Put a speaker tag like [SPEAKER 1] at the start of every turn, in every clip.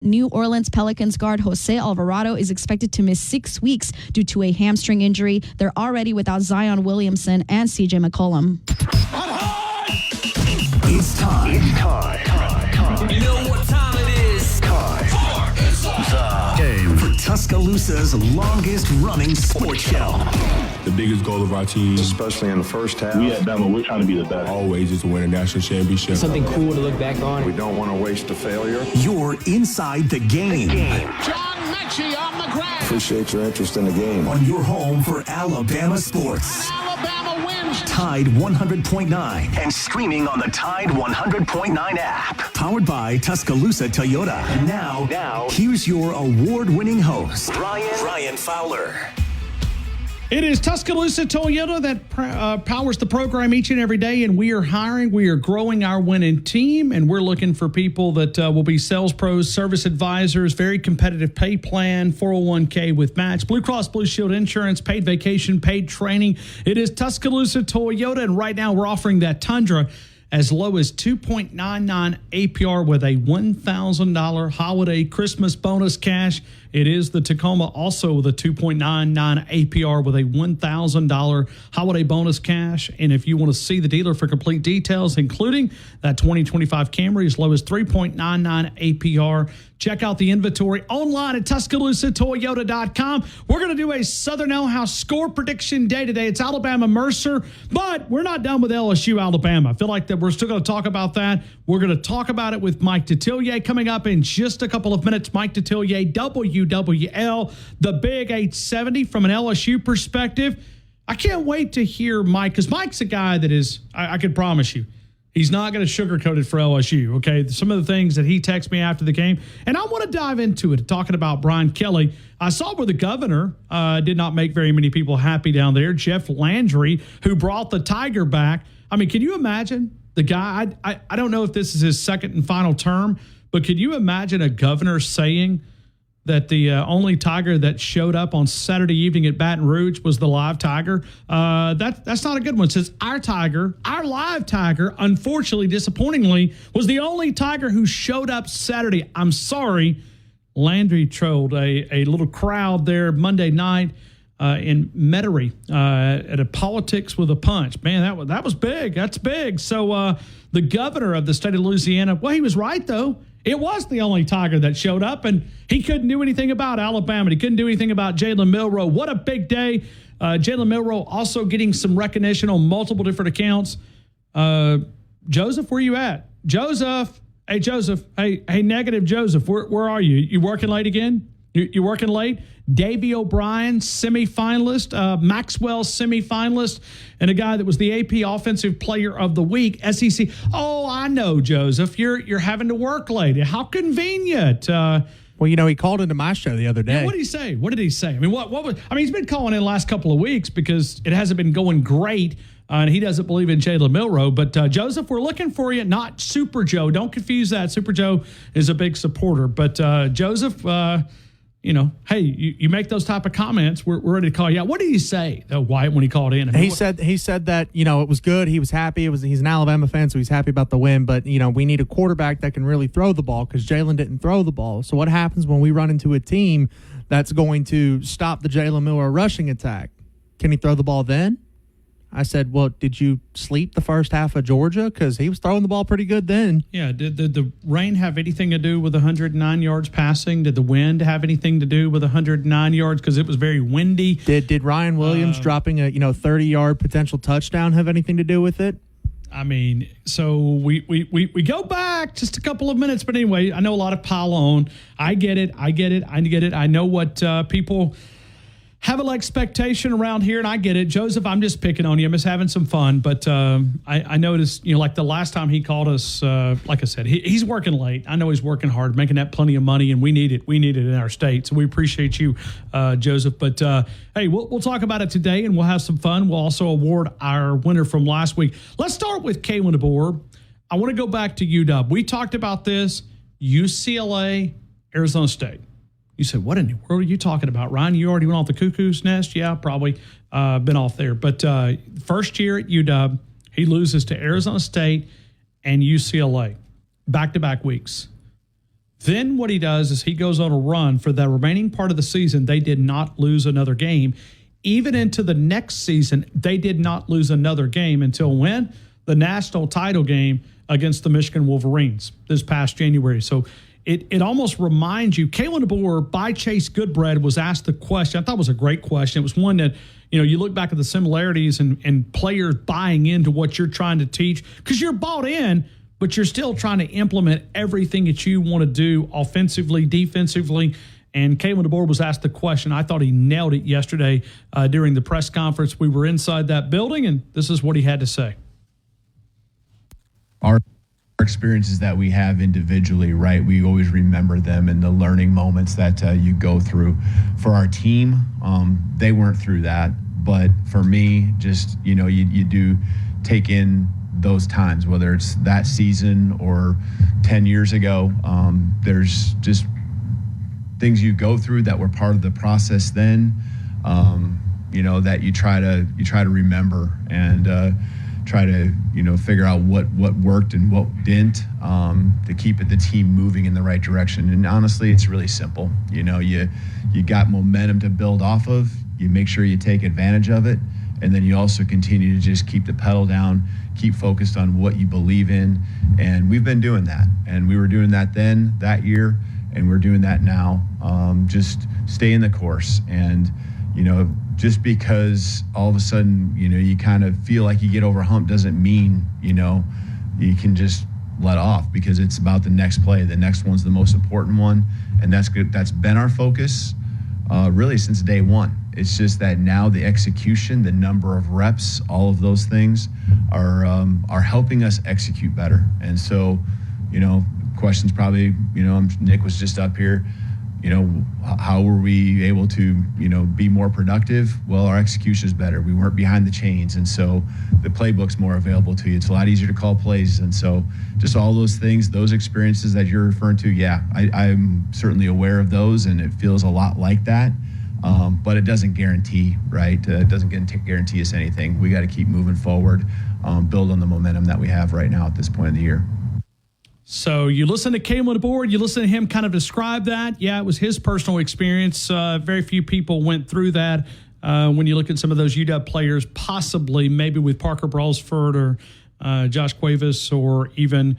[SPEAKER 1] New Orleans Pelicans guard Jose Alvarado is expected to miss 6 weeks due to a hamstring injury. They're already without Zion Williamson and CJ McCollum.
[SPEAKER 2] It's time.
[SPEAKER 3] You know what time it is?
[SPEAKER 2] Game for Tuscaloosa's longest running sports show.
[SPEAKER 4] The biggest goal of our team,
[SPEAKER 5] especially in the first half,
[SPEAKER 4] we at Bama, we're trying to be the best. Always is to win a national championship.
[SPEAKER 6] Something cool to look back on.
[SPEAKER 5] We don't want to waste a failure.
[SPEAKER 2] You're inside the game.
[SPEAKER 7] John Mechie on the ground.
[SPEAKER 5] Appreciate your interest in the game.
[SPEAKER 2] On your home for Alabama sports.
[SPEAKER 7] Alabama wins.
[SPEAKER 2] Tide 100.9 and streaming on the Tide 100.9 app. Powered by Tuscaloosa Toyota. Now, here's your award-winning host, Ryan Fowler.
[SPEAKER 8] It is Tuscaloosa Toyota that powers the program each and every day, and we are hiring. We are growing our winning team, and we're looking for people that will be sales pros, service advisors, very competitive pay plan, 401k with match, Blue Cross Blue Shield insurance, paid vacation, paid training. It is Tuscaloosa Toyota, and right now we're offering that Tundra as low as 2.99 APR with a $1,000 holiday Christmas bonus cash. It is the Tacoma also with a 2.99 APR with a $1,000 holiday bonus cash. And if you want to see the dealer for complete details, including that 2025 Camry as low as 3.99 APR, check out the inventory online at TuscaloosaToyota.com. We're going to do a Southern Ale House score prediction day today. It's Alabama-Mercer, but we're not done with LSU-Alabama. I feel like that we're still going to talk about that. We're going to talk about it with Mike Detillier coming up in just a couple of minutes. Mike Detillier, WWL, the Big 870 from an LSU perspective. I can't wait to hear Mike, because Mike's a guy that is, I can promise you, he's not going to sugarcoat it for LSU, okay? Some of the things that he texted me after the game, and I want to dive into it, talking about Brian Kelly. I saw where the governor did not make very many people happy down there. Jeff Landry, who brought the Tiger back. I mean, can you imagine the guy? I don't know if this is his second and final term, but could you imagine a governor saying that the only Tiger that showed up on Saturday evening at Baton Rouge was the live Tiger? That's not a good one. Since our Tiger, our live Tiger, unfortunately, disappointingly, was the only Tiger who showed up Saturday. I'm sorry. Landry trolled a little crowd there Monday night in Metairie at a Politics with a Punch. Man, that was big. That's big. So the governor of the state of Louisiana, well, he was right, though. It was the only Tiger that showed up, and he couldn't do anything about Alabama. He couldn't do anything about Jalen Milroe. What a big day. Jalen Milroe also getting some recognition on multiple different accounts. Joseph, where you at? Joseph. Hey, Joseph. Hey, negative Joseph. Where are you? You working late again? You working late? Davey O'Brien, semifinalist. Maxwell, semifinalist. And a guy that was the AP Offensive Player of the Week, SEC. Oh, I know, Joseph. You're having to work late. How convenient.
[SPEAKER 9] Well, you know, he called into my show the other day.
[SPEAKER 8] Yeah, what did he say? What did he say? I mean, what was? I mean, he's been calling in the last couple of weeks because it hasn't been going great, and he doesn't believe in Jalen Milroe. But Joseph, we're looking for you. Not Super Joe. Don't confuse that. Super Joe is a big supporter. But Joseph, you know, hey, you make those type of comments, we're ready to call you out. What did he say, though, Wyatt, when he called in? I mean,
[SPEAKER 9] he said that, you know, it was good. He was happy. He's an Alabama fan, so he's happy about the win. But, you know, we need a quarterback that can really throw the ball because Jalen didn't throw the ball. So what happens when we run into a team that's going to stop the Jalen Milroe rushing attack? Can he throw the ball then? I said, well, did you sleep the first half of Georgia? Because he was throwing the ball pretty good then.
[SPEAKER 8] Yeah. Did the rain have anything to do with 109 yards passing? Did the wind have anything to do with 109 yards? Because it was very windy.
[SPEAKER 9] Did Ryan Williams dropping a 30-yard potential touchdown have anything to do with it?
[SPEAKER 8] I mean, so we go back just a couple of minutes. But anyway, I know a lot of pile on. I get it. I know what people have an expectation around here, and I get it. Joseph, I'm just picking on you. I'm just having some fun. But I noticed, like the last time he called us, like I said, he's working late. I know he's working hard, making that plenty of money, and we need it. We need it in our state. So we appreciate you, Joseph. But, hey, we'll talk about it today, and we'll have some fun. We'll also award our winner from last week. Let's start with Kalen DeBoer. I want to go back to UW. We talked about this, UCLA, Arizona State. You said, what in the world are you talking about, Ryan? You already went off the cuckoo's nest? Yeah, probably been off there. But first year at UW, he loses to Arizona State and UCLA, back-to-back weeks. Then what he does is he goes on a run for the remaining part of the season. They did not lose another game. Even into the next season, they did not lose another game until when? The national title game against the Michigan Wolverines this past January. So it almost reminds you, Kalen DeBoer by Chase Goodbread was asked the question. I thought it was a great question. It was one that, you look back at the similarities and players buying into what you're trying to teach because you're bought in, but you're still trying to implement everything that you want to do offensively, defensively. And Kalen DeBoer was asked the question. I thought he nailed it yesterday during the press conference. We were inside that building, and this is what he had to say.
[SPEAKER 6] Our experiences that we have individually, right? We always remember them and the learning moments that you go through. For our team, they weren't through that. But for me, just, you do take in those times, whether it's that season or 10 years ago. There's just things you go through that were part of the process then, that you try to remember and try to figure out what worked and what didn't to keep the team moving in the right direction. And honestly, it's really simple. You got momentum to build off of. You make sure you take advantage of it, and then you also continue to just keep the pedal down, keep focused on what you believe in. And we've been doing that, and we were doing that then that year, and we're doing that now. Just stay in the course, and just because all of a sudden, you kind of feel like you get over a hump doesn't mean, you can just let off, because it's about the next play. The next one's the most important one. And that's good. That's been our focus really since day one. It's just that now the execution, the number of reps, all of those things are helping us execute better. And so, questions probably, Nick was just up here. How were we able to, be more productive? Well, our execution is better. We weren't behind the chains. And so the playbook's more available to you. It's a lot easier to call plays. And so just all those things, those experiences that you're referring to, yeah, I'm certainly aware of those, and it feels a lot like that. But it doesn't guarantee, right? It doesn't guarantee us anything. We got to keep moving forward, build on the momentum that we have right now at this point of the year.
[SPEAKER 8] So you listen to Kalen DeBoer, you listen to him kind of describe that. Yeah, it was his personal experience. Very few people went through that. When you look at some of those UW players, possibly maybe with Parker Brailsford or Josh Cuevas or even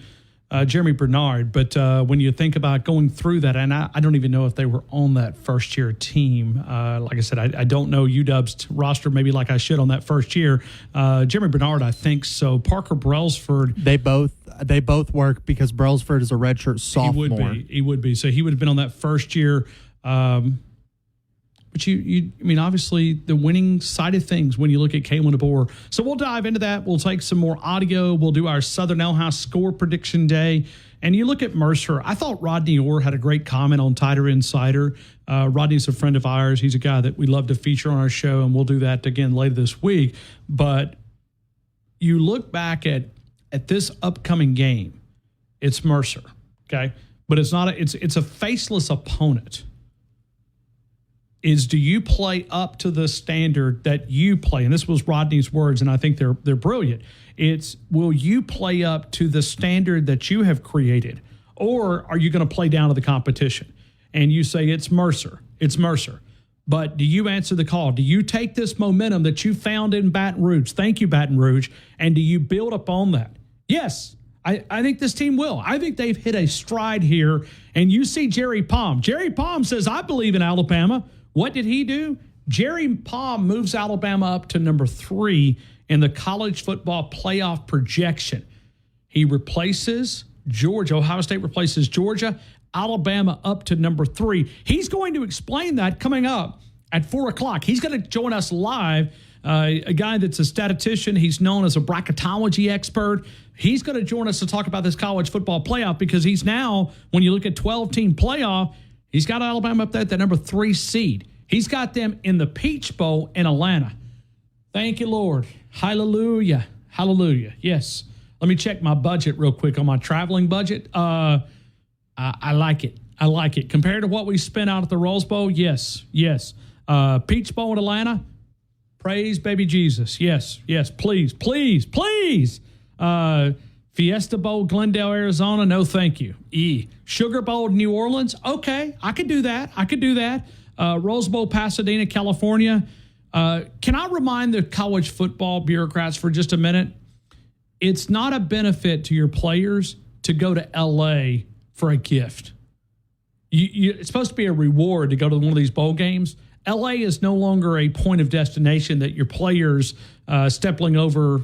[SPEAKER 8] Jeremy Bernard. But when you think about going through that, and I don't even know if they were on that first-year team. Like I said, I don't know UW's roster maybe like I should on that first year. Jeremy Bernard, I think so. Parker Brailsford.
[SPEAKER 9] They both work because Brailsford is a redshirt sophomore.
[SPEAKER 8] He would be. So he would have been on that first year. But obviously the winning side of things when you look at Kalen DeBoer. So we'll dive into that. We'll take some more audio. We'll do our Southern L-House score prediction day. And you look at Mercer. I thought Rodney Orr had a great comment on Tighter Insider. Rodney's a friend of ours. He's a guy that we love to feature on our show, and we'll do that again later this week. But you look back at this upcoming game, it's Mercer, okay? But it's not it's a faceless opponent. Do you play up to the standard that you play? And this was Rodney's words, and I think they're brilliant. Will you play up to the standard that you have created, or are you going to play down to the competition? And you say it's Mercer. But do you answer the call? Do you take this momentum that you found in Baton Rouge? Thank you, Baton Rouge. And do you build upon that? Yes, I think this team will. I think they've hit a stride here. And you see Jerry Palm. Jerry Palm says, I believe in Alabama. What did he do? Jerry Palm moves Alabama up to number 3 in the college football playoff projection. He replaces Georgia. Ohio State replaces Georgia. Alabama up to number 3. He's going to explain that coming up at 4 o'clock. He's going to join us live. A guy that's a statistician. He's known as a bracketology expert. He's going to join us to talk about this college football playoff because he's now, when you look at 12-team playoff, he's got Alabama up there at the number 3 seed. He's got them in the Peach Bowl in Atlanta. Thank you, Lord. Hallelujah. Hallelujah. Yes. Let me check my budget real quick on my traveling budget. I like it. I like it. Compared to what we spent out at the Rose Bowl, yes. Peach Bowl in Atlanta, praise baby Jesus. Yes. Please. Fiesta Bowl, Glendale, Arizona, no thank you. Sugar Bowl, New Orleans, okay, I could do that. Rose Bowl, Pasadena, California. Can I remind the college football bureaucrats for just a minute? It's not a benefit to your players to go to L.A. for a gift. It's supposed to be a reward to go to one of these bowl games. L.A. is no longer a point of destination that your players stepping over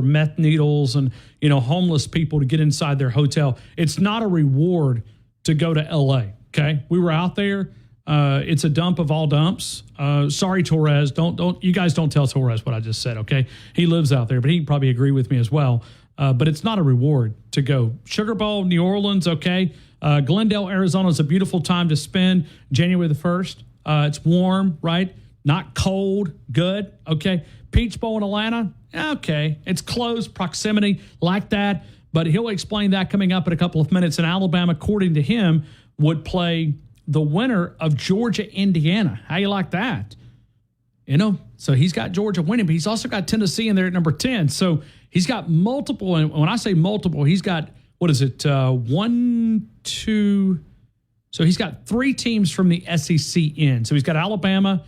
[SPEAKER 8] meth needles and homeless people to get inside their hotel. It's not a reward to go to L.A. Okay, we were out there. It's a dump of all dumps. Sorry, Torres. Don't you guys don't tell Torres what I just said. Okay, he lives out there, but he can probably agree with me as well. But it's not a reward to go. Sugar Bowl, New Orleans. Okay, Glendale, Arizona is a beautiful time to spend. January the 1st. It's warm, right? Not cold. Good. Okay. Peach Bowl in Atlanta. Okay. It's close proximity like that. But he'll explain that coming up in a couple of minutes. And Alabama, according to him, would play the winner of Georgia, Indiana. How you like that? So he's got Georgia winning, but he's also got Tennessee in there at number 10. So he's got multiple. And when I say multiple, he's got, 1, 2. So he's got 3 teams from the SEC in. So he's got Alabama.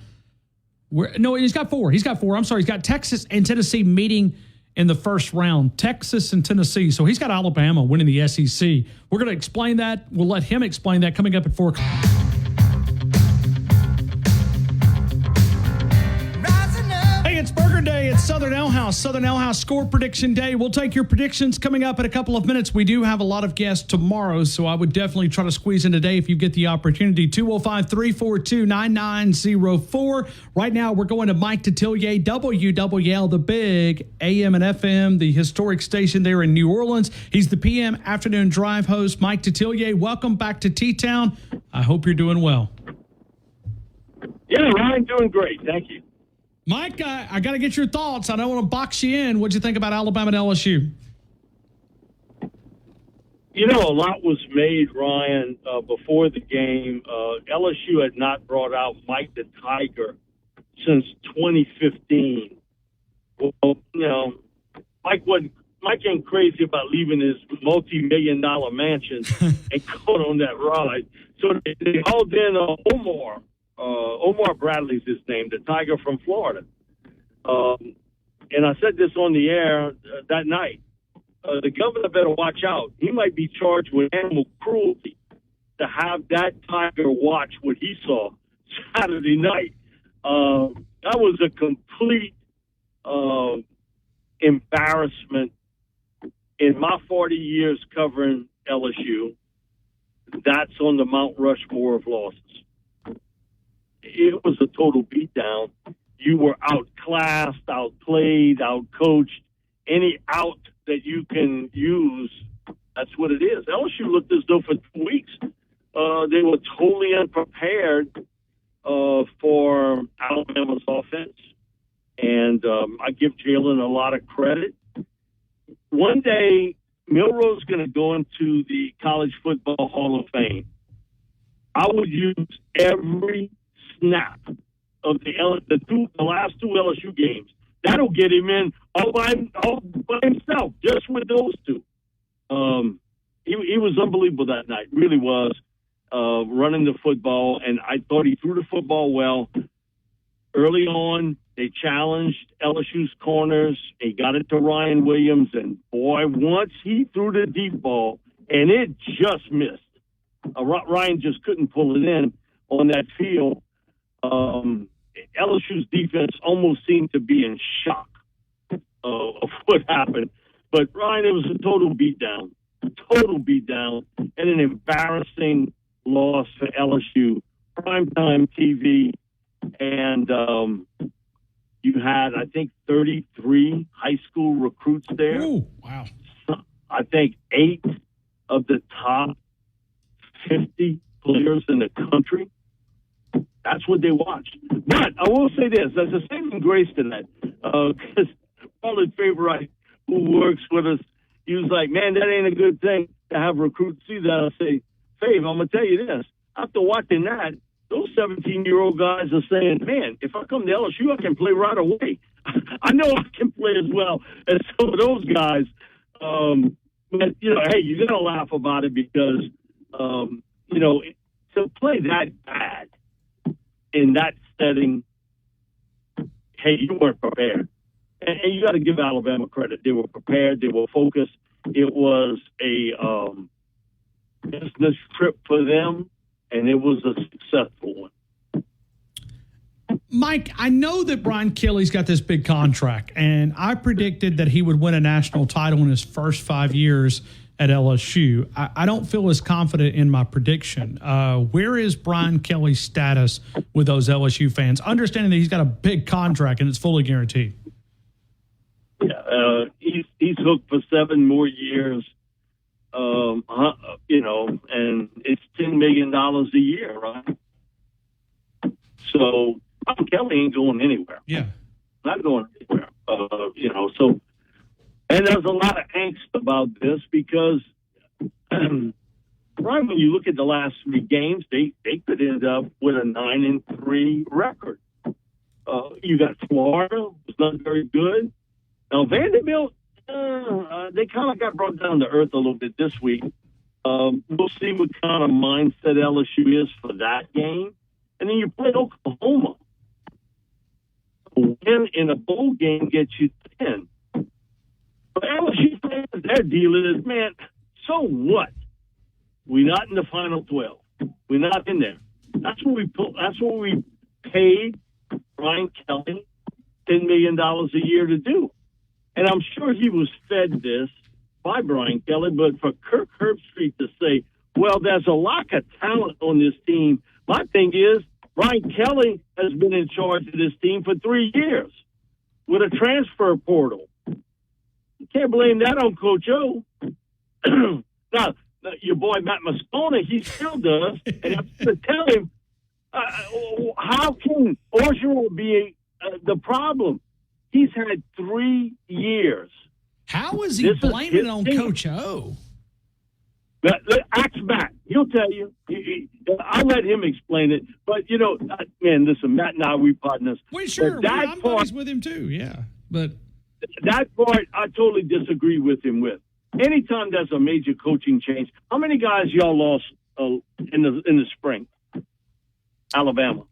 [SPEAKER 8] He's got 4. I'm sorry. He's got Texas and Tennessee meeting in the first round. Texas and Tennessee. So he's got Alabama winning the SEC. We're going to explain that. We'll let him explain that coming up at 4 o'clock. It's Burger Day at Southern Ale House. Southern Ale House Score Prediction Day. We'll take your predictions coming up in a couple of minutes. We do have a lot of guests tomorrow, so I would definitely try to squeeze in today if you get the opportunity. 205-342-9904. Right now, we're going to Mike Detillier, WWL, the big AM and FM, the historic station there in New Orleans. He's the PM Afternoon Drive host. Mike Detillier, welcome back to T-Town. I hope you're doing well.
[SPEAKER 10] Yeah, Ryan, doing great. Thank you.
[SPEAKER 8] Mike, I got to get your thoughts. I don't want to box you in. What'd you think about Alabama and LSU?
[SPEAKER 10] A lot was made, Ryan, before the game. LSU had not brought out Mike the Tiger since 2015. Well, Mike ain't crazy about leaving his multi-million-dollar mansion and going on that ride. So they hauled in Omar. Omar Bradley's his name, the Tiger from Florida. And I said this on the air that night. The governor better watch out. He might be charged with animal cruelty to have that Tiger watch what he saw Saturday night. That was a complete embarrassment. In my 40 years covering LSU, that's on the Mount Rushmore of losses. It was a total beatdown. You were outclassed, outplayed, outcoached. Any out that you can use, that's what it is. LSU looked as though for 2 weeks they were totally unprepared for Alabama's offense. And I give Jalen a lot of credit. One day, Milroe's is going to go into the College Football Hall of Fame. I would use every snap of the last 2 LSU games. That'll get him in all by himself, just with those 2. He was unbelievable that night, really was, running the football, and I thought he threw the football well. Early on, they challenged LSU's corners. He got it to Ryan Williams, and boy, once he threw the deep ball, and it just missed. Ryan just couldn't pull it in on that field. LSU's defense almost seemed to be in shock of what happened. But, Ryan, it was a total beatdown, and an embarrassing loss for LSU. Primetime TV, and you had, I think, 33 high school recruits there.
[SPEAKER 8] Ooh, wow.
[SPEAKER 10] I think 8 of the top 50 players in the country. That's what they watched. But I will say this, there's a saving grace to that. Because Paul Favorite, who works with us, he was like, man, that ain't a good thing to have recruits see that. I say, Fave, I'm going to tell you this. After watching that, those 17-year-old guys are saying, man, if I come to LSU, I can play right away. I know I can play as well as some of those guys. But, hey, you're going to laugh about it because, to play that bad in that setting, hey, you weren't prepared. And you got to give Alabama credit. They were prepared. They were focused. It was a business trip for them, and it was a successful one.
[SPEAKER 8] Mike, I know that Brian Kelly's got this big contract, and I predicted that he would win a national title in his first 5 years at LSU. I don't feel as confident in my prediction. Where is Brian Kelly's status with those LSU fans, understanding that he's got a big contract and it's fully guaranteed?
[SPEAKER 10] Yeah, he's hooked for 7 more years, and it's $10 million a year, right? So Brian Kelly ain't going anywhere.
[SPEAKER 8] Yeah.
[SPEAKER 10] Not going anywhere. And there's a lot of angst about this because, Brian, when you look at the last 3 games, they could end up with a 9-3 record. You got Florida, was not very good. Now, Vanderbilt, they kind of got brought down to earth a little bit this week. We'll see what kind of mindset LSU is for that game. And then you play Oklahoma. A win in a bowl game gets you 10. But LSU fans, their deal is, man, so what? We're not in the final 12. We're not in there. That's what we paid Brian Kelly $10 million a year to do. And I'm sure he was fed this by Brian Kelly, but for Kirk Herbstreit to say, well, there's a lack of talent on this team. My thing is, Brian Kelly has been in charge of this team for 3 years with a transfer portal. You can't blame that on Coach O. Now, your boy Matt Moscona, he still does. And I'm going to tell him, how can Orgeron be the problem? He's had 3 years.
[SPEAKER 8] How is he blaming it on Coach O?
[SPEAKER 10] Ask Matt. He'll tell you. I'll let him explain it. But, man, listen, Matt and I, we partners.
[SPEAKER 8] Well, sure. I'm buddies with him, too, yeah. But
[SPEAKER 10] that part, I totally disagree with him with. Anytime there's a major coaching change, how many guys y'all lost in the spring? Alabama.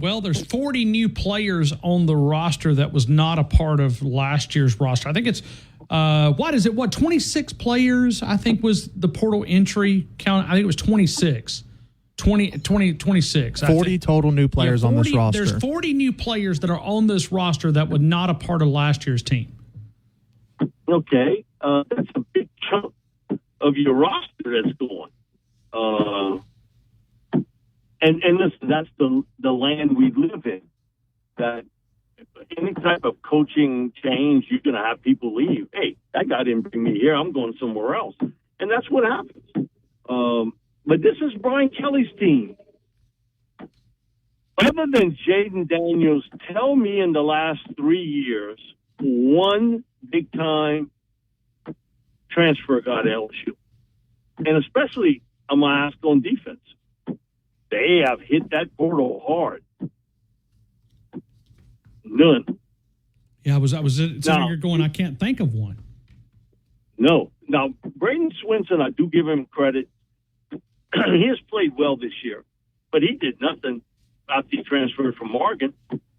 [SPEAKER 8] Well, there's 40 new players on the roster that was not a part of last year's roster. I think it's 26 players, I think was the portal entry count. I think it was 26. 26.
[SPEAKER 9] 40 total new players on this roster.
[SPEAKER 8] There's 40 new players that are on this roster that were not a part of last year's team.
[SPEAKER 10] Okay. That's a big chunk of your roster that's going. And listen, that's the land we live in. That any type of coaching change, you're going to have people leave. Hey, that guy didn't bring me here. I'm going somewhere else. And that's what happens. But this is Brian Kelly's team. Other than Jaden Daniels, tell me in the last 3 years, one big-time transfer got LSU. And especially, I'm going to ask on defense. They have hit that portal hard. None.
[SPEAKER 8] Yeah, I was sitting here going, I can't think of one.
[SPEAKER 10] No. Now, Braden Swinson, I do give him credit. He has played well this year, but he did nothing after he transferred from Oregon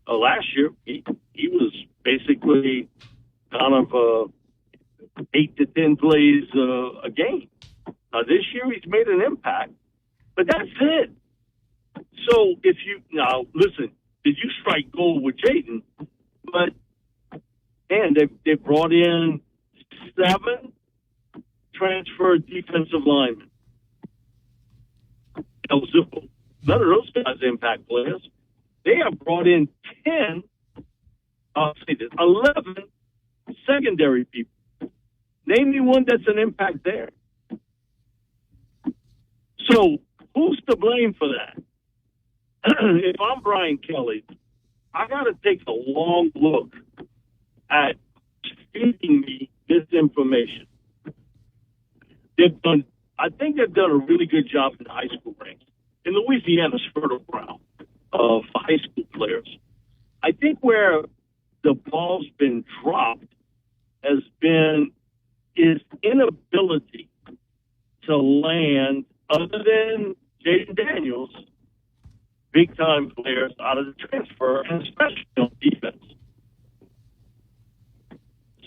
[SPEAKER 10] last year. He was basically kind of 8 to 10 plays a game. This year he's made an impact, but that's it. So listen, did you strike gold with Jaden? But man, they brought in 7 transfer defensive linemen. None of those guys impact players. They have brought in 11 secondary people. Name me one that's an impact there. So who's to blame for that? If I'm Brian Kelly, I got to take a long look at feeding me this information. I think they've done a really good job in the high school ranks. In Louisiana's fertile ground for high school players. I think where the ball's been dropped has been is land, other than Jaden Daniels, big-time players out of the transfer, and especially on defense.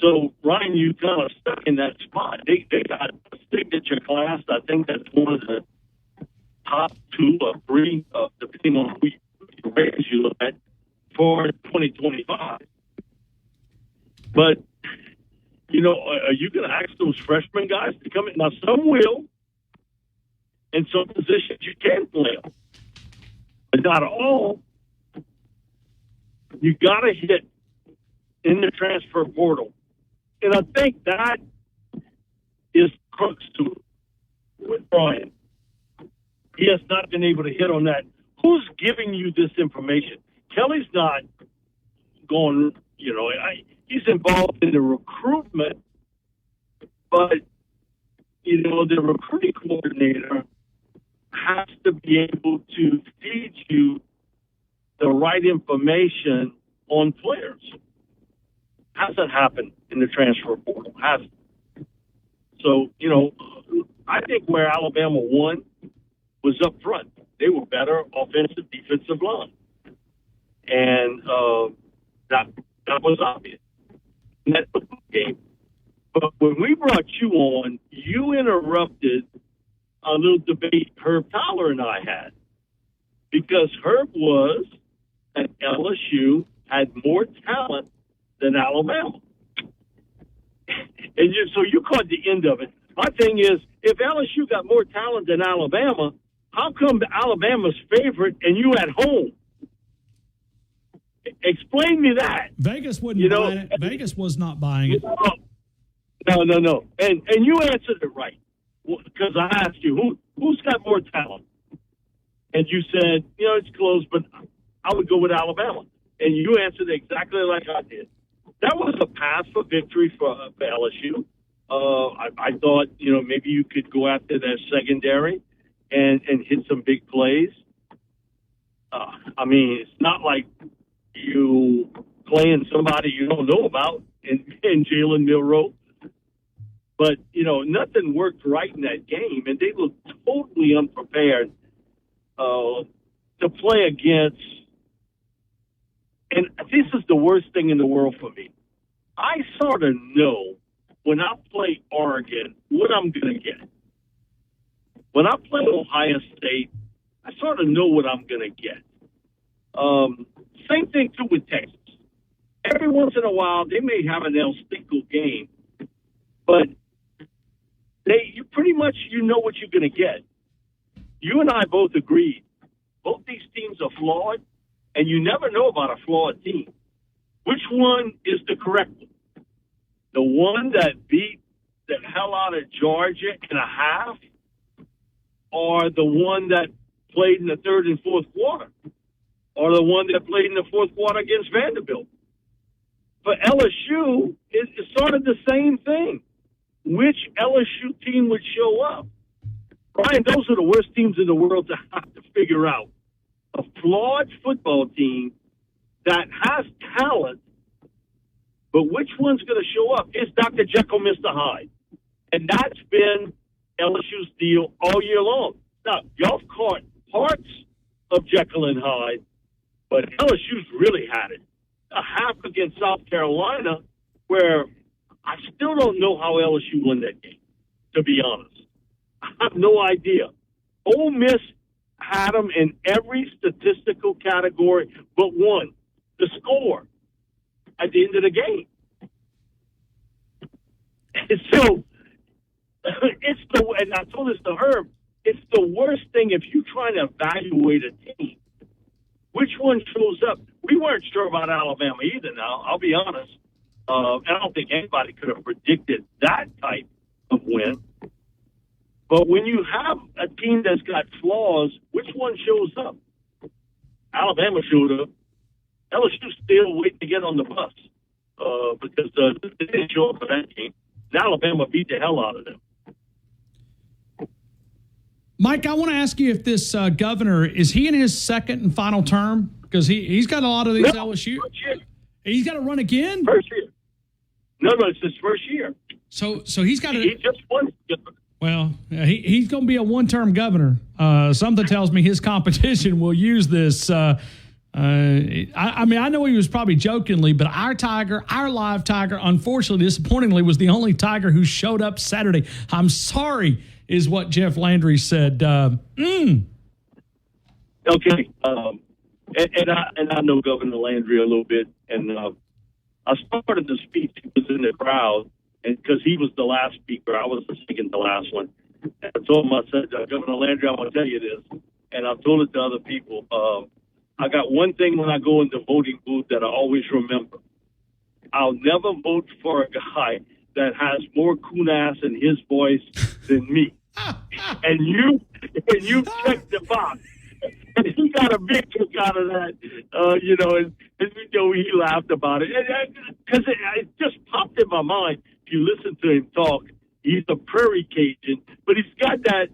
[SPEAKER 10] So, Ryan, you kind of stuck in that spot. They got a signature class. I think that's one of the top 2 or 3, depending on who ratings you look at, for 2025. But, you know, are you going to ask those freshman guys to come in? Now, some will. In some positions, you can play them. But not all. You got to hit in the transfer portal. And I think that is crux to it with Brian. He has not been able to hit on that. Who's giving you this information? Kelly's not going, you know, he's involved in the recruitment, but, you know, the recruiting coordinator has to be able to feed you the right information on players. Hasn't happened in the transfer portal. Hasn't. So, you know, I think where Alabama won was up front. They were better offensive, defensive line. And that was obvious in that football game. But when we brought you on, you interrupted a little debate Herb Tyler and I had. Because Herb was that LSU had more talent than Alabama. And so you caught the end of it. My thing is, if LSU got more talent than Alabama, how come Alabama's favorite and you at home? Explain me that.
[SPEAKER 8] Vegas wouldn't buy it. Vegas was not buying it.
[SPEAKER 10] No. And you answered it right. Because I asked you, who's got more talent? And you said, you know, it's close, but I would go with Alabama. And you answered exactly like I did. That was a path for victory for LSU. I thought, you know, maybe you could go after that secondary and hit some big plays. I mean, it's not like you playing somebody you don't know about in Jalen Milroe. But, you know, nothing worked right in that game, and they looked totally unprepared to play against. And this is the worst thing in the world for me. I sort of know when I play Oregon what I'm going to get. When I play Ohio State, I sort of know what I'm going to get. Same thing, too, with Texas. Every once in a while, they may have an El Stinko game, but you pretty much, you know what you're going to get. You and I both agreed. Both these teams are flawed, and you never know about a flawed team. Which one is the correct one? The one that beat the hell out of Georgia in a half, or the one that played in the third and fourth quarter, or the one that played in the fourth quarter against Vanderbilt? For LSU, it's sort of the same thing. Which LSU team would show up? Brian, those are the worst teams in the world to have to figure out. A flawed football team that has talent, but which one's going to show up? It's Dr. Jekyll, Mr. Hyde. And that's been LSU's deal all year long. Now, y'all caught parts of Jekyll and Hyde, but LSU's really had it. A half against South Carolina, where I still don't know how LSU won that game, to be honest. I have no idea. Ole Miss had them in every statistical category but one, the score at the end of the game. And so, and I told this to Herb, it's the worst thing if you're trying to evaluate a team. Which one shows up? We weren't sure about Alabama either now, I'll be honest. I don't think anybody could have predicted that type of win. But when you have a team that's got flaws, which one shows up? Alabama showed up. LSU still waiting to get on the bus because they didn't show up for that game. And Alabama beat the hell out of them.
[SPEAKER 8] Mike, I want to ask you if this governor, is he in his second and final term? Because he's got a lot of these LSU. He's got to run again?
[SPEAKER 10] First year. No, it's his first year.
[SPEAKER 8] So he's got to.
[SPEAKER 10] He just won.
[SPEAKER 8] Well, he's going to be a one-term governor. Something tells me his competition will use this. I mean, I know he was probably jokingly, but our live Tiger, unfortunately, disappointingly, was the only Tiger who showed up Saturday. I'm sorry, is what Jeff Landry said.
[SPEAKER 10] Okay. And I know Governor Landry a little bit, and I started the speech. He was in the crowd, and because he was the last speaker, I was the second to last one. And I told him, I said, Governor Landry, I'm going to tell you this, and I've told it to other people. I got one thing when I go in the voting booth that I always remember. I'll never vote for a guy that has more coon-ass in his voice than me. and you checked the box. And he got a big kick out of that, and he laughed about it. Because it just popped in my mind. If you listen to him talk, he's a prairie Cajun, but he's got that,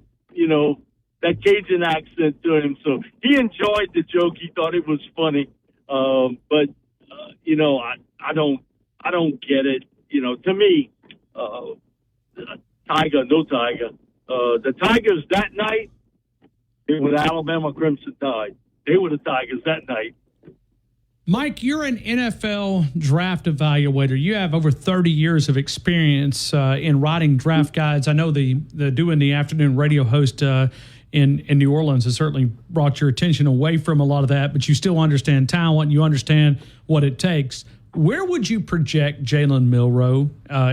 [SPEAKER 10] that Cajun accent to him. So he enjoyed the joke. He thought it was funny. But I don't get it. To me, Tiger, no Tiger. The Tigers that night, they were the Alabama Crimson Tide. They were the Tigers that night.
[SPEAKER 8] Mike, you're an NFL draft evaluator. You have over 30 years of experience in writing draft guides. I know the doing the afternoon radio host in New Orleans has certainly brought your attention away from a lot of that, but you still understand talent. You understand what it takes. Where would you project Jalen Milroe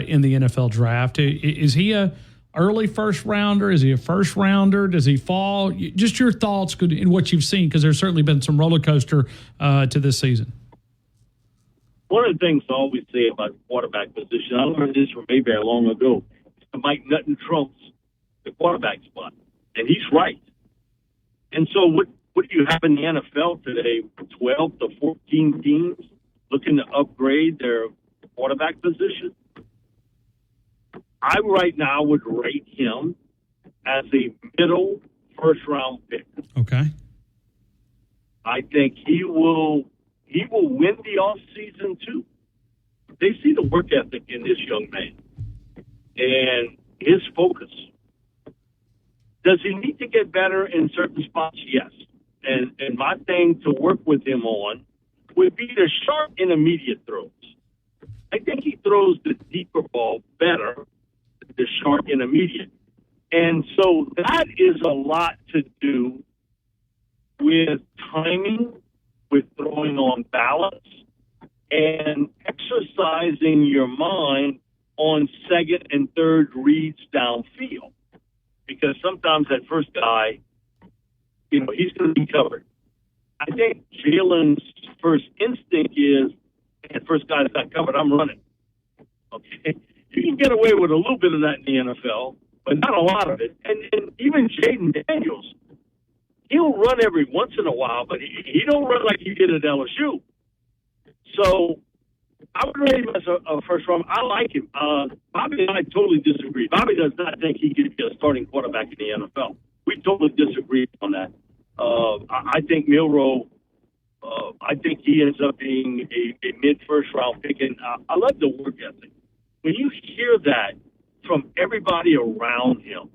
[SPEAKER 8] in the NFL draft? Is he a early first rounder? Is he a first rounder? Does he fall? Just your thoughts in what you've seen, because there's certainly been some roller coaster to this season.
[SPEAKER 10] One of the things I always say about the quarterback position, I learned this from Mayberry long ago. Mike Nutton trumps the quarterback spot, and he's right. And so what do you have in the NFL today? 12 to 14 teams looking to upgrade their quarterback position. I right now would rate him as a middle first-round pick.
[SPEAKER 8] Okay.
[SPEAKER 10] I think he will win the offseason too. They see the work ethic in this young man and his focus. Does he need to get better in certain spots? Yes. And my thing to work with him on would be the short intermediate throws. I think he throws the deeper ball better, the short intermediate. And so that is a lot to do with timing, with throwing on balance, and exercising your mind on second and third reads downfield. Because sometimes that first guy, he's going to be covered. I think Jalen's first instinct is, the first guy that's not covered, I'm running. Okay? You can get away with a little bit of that in the NFL, but not a lot of it. And even Jaden Daniels, he'll run every once in a while, but he don't run like he did at LSU. So I would rate him as a first round. I like him. Bobby and I totally disagree. Bobby does not think he could be a starting quarterback in the NFL. We totally disagree on that. I think Milroe, I think he ends up being a mid-first round pick. And I love the work ethic. When you hear that from everybody around him,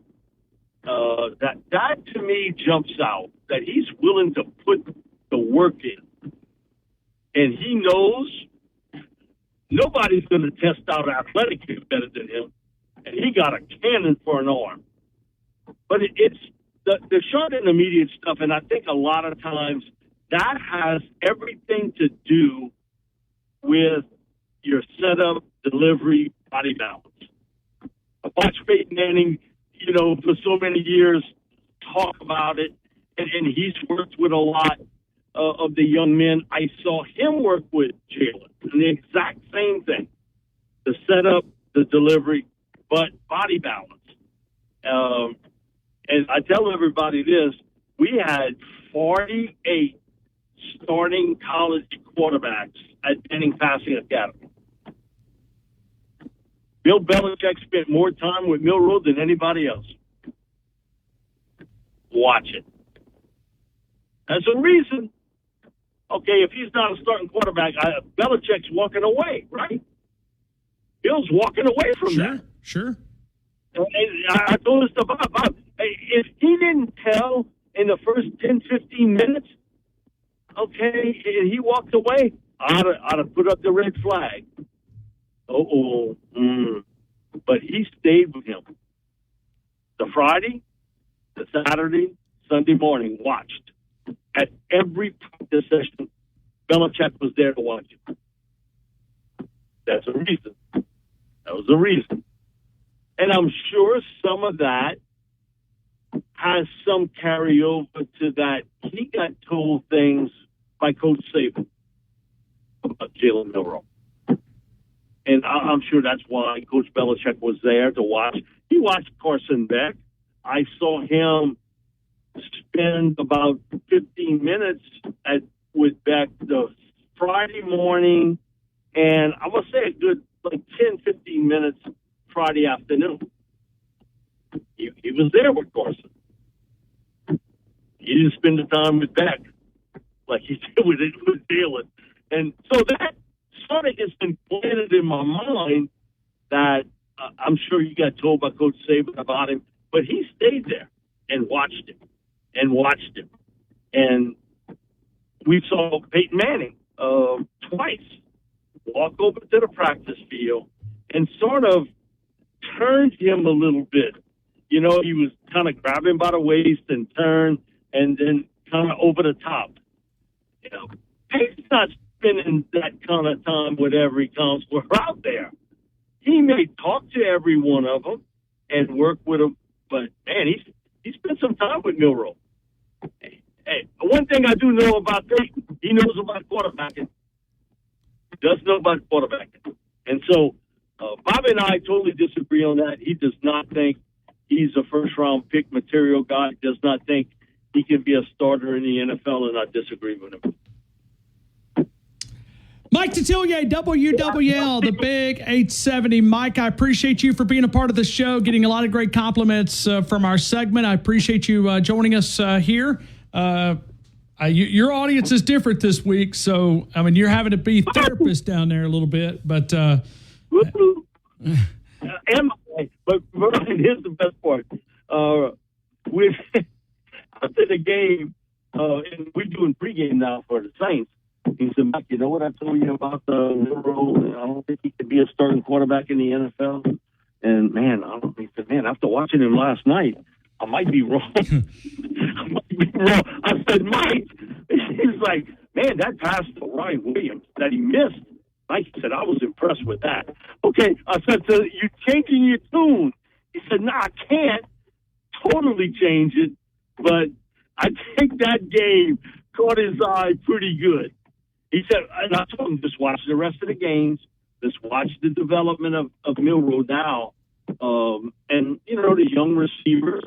[SPEAKER 10] that to me jumps out, that he's willing to put the work in. And he knows nobody's going to test out athletically better than him. And he got a cannon for an arm. But it's the short intermediate stuff, and I think a lot of times that has everything to do with your setup, delivery, body balance. I watched Peyton Manning, for so many years talk about it, and he's worked with a lot of the young men. I saw him work with Jalen, and the exact same thing. The setup, the delivery, but body balance. And I tell everybody this, we had 48 starting college quarterbacks at Denning Passing Academy. Bill Belichick spent more time with Milroe than anybody else. Watch it. There's a reason. Okay, if he's not a starting quarterback, Belichick's walking away, right? Bill's walking away from that.
[SPEAKER 8] Sure.
[SPEAKER 10] I told us to Bob, hey, if he didn't tell in the first 10, 15 minutes, okay, and he walked away, I'd have put up the red flag. But he stayed with him. The Friday, the Saturday, Sunday morning, watched. At every practice session, Belichick was there to watch him. That's a reason. That was the reason. And I'm sure some of that has some carryover to that. He got told things by Coach Saban about Jalen Milroe. And I'm sure that's why Coach Belichick was there to watch. He watched Carson Beck. I saw him spend about 15 minutes with Beck the Friday morning, and I must say a good 10, 15 minutes Friday afternoon. He was there with Carson. He didn't spend the time with Beck like he did with Jalen. And so that sort of has been planted in my mind that I'm sure you got told by Coach Saban about him, but he stayed there and watched him. And we saw Peyton Manning twice walk over to the practice field and sort of turned him a little bit. You know, he was kind of grabbing by the waist and turn and then kind of over the top. You know, Peyton's not spending that kind of time with every counselor out there. He may talk to every one of them and work with them, but man, he spent some time with Milroe. Hey, one thing I do know about Peyton, he knows about quarterbacking. He does know about quarterbacking. And so Bob and I totally disagree on that. He does not think he's a first-round pick material guy. He does not think he can be a starter in the NFL, and I disagree with him.
[SPEAKER 8] Mike Detillier, WWL, the Big 870. Mike, I appreciate you for being a part of the show, getting a lot of great compliments from our segment. I appreciate you joining us here. Your audience is different this week, so, I mean, you're having to be therapist down there a little bit, but... But here's the best part. After the game, and we're doing pregame now for the Saints, he said, Mike, you know what I told you about the Milroe? I don't think he could be a starting quarterback in the NFL. And, man, he said, man, after watching him last night, I might be wrong. I said, Mike, he's like, man, that pass to Ryan Williams that he missed. Mike said, I was impressed with that. Okay, I said, so you're changing your tune. He said, no, I can't totally change it, but I think that game caught his eye pretty good. He said, and I told him, just watch the rest of the games. Just watch the development of Milroe now. And, you know, the young receivers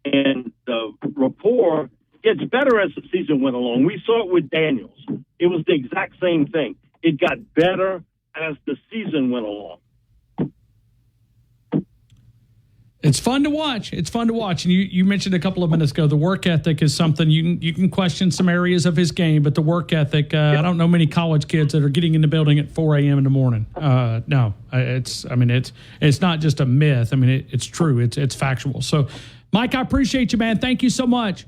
[SPEAKER 8] and the rapport gets better as the season went along. We saw it with Daniels. It was the exact same thing. It got better as the season went along. It's fun to watch. It's fun to watch. And you mentioned a couple of minutes ago, the work ethic is something you can question some areas of his game, but the work ethic, I don't know many college kids that are getting in the building at 4 a.m. in the morning. No, it's not just a myth. I mean, it's true. It's factual. So, Mike, I appreciate you, man. Thank you so much.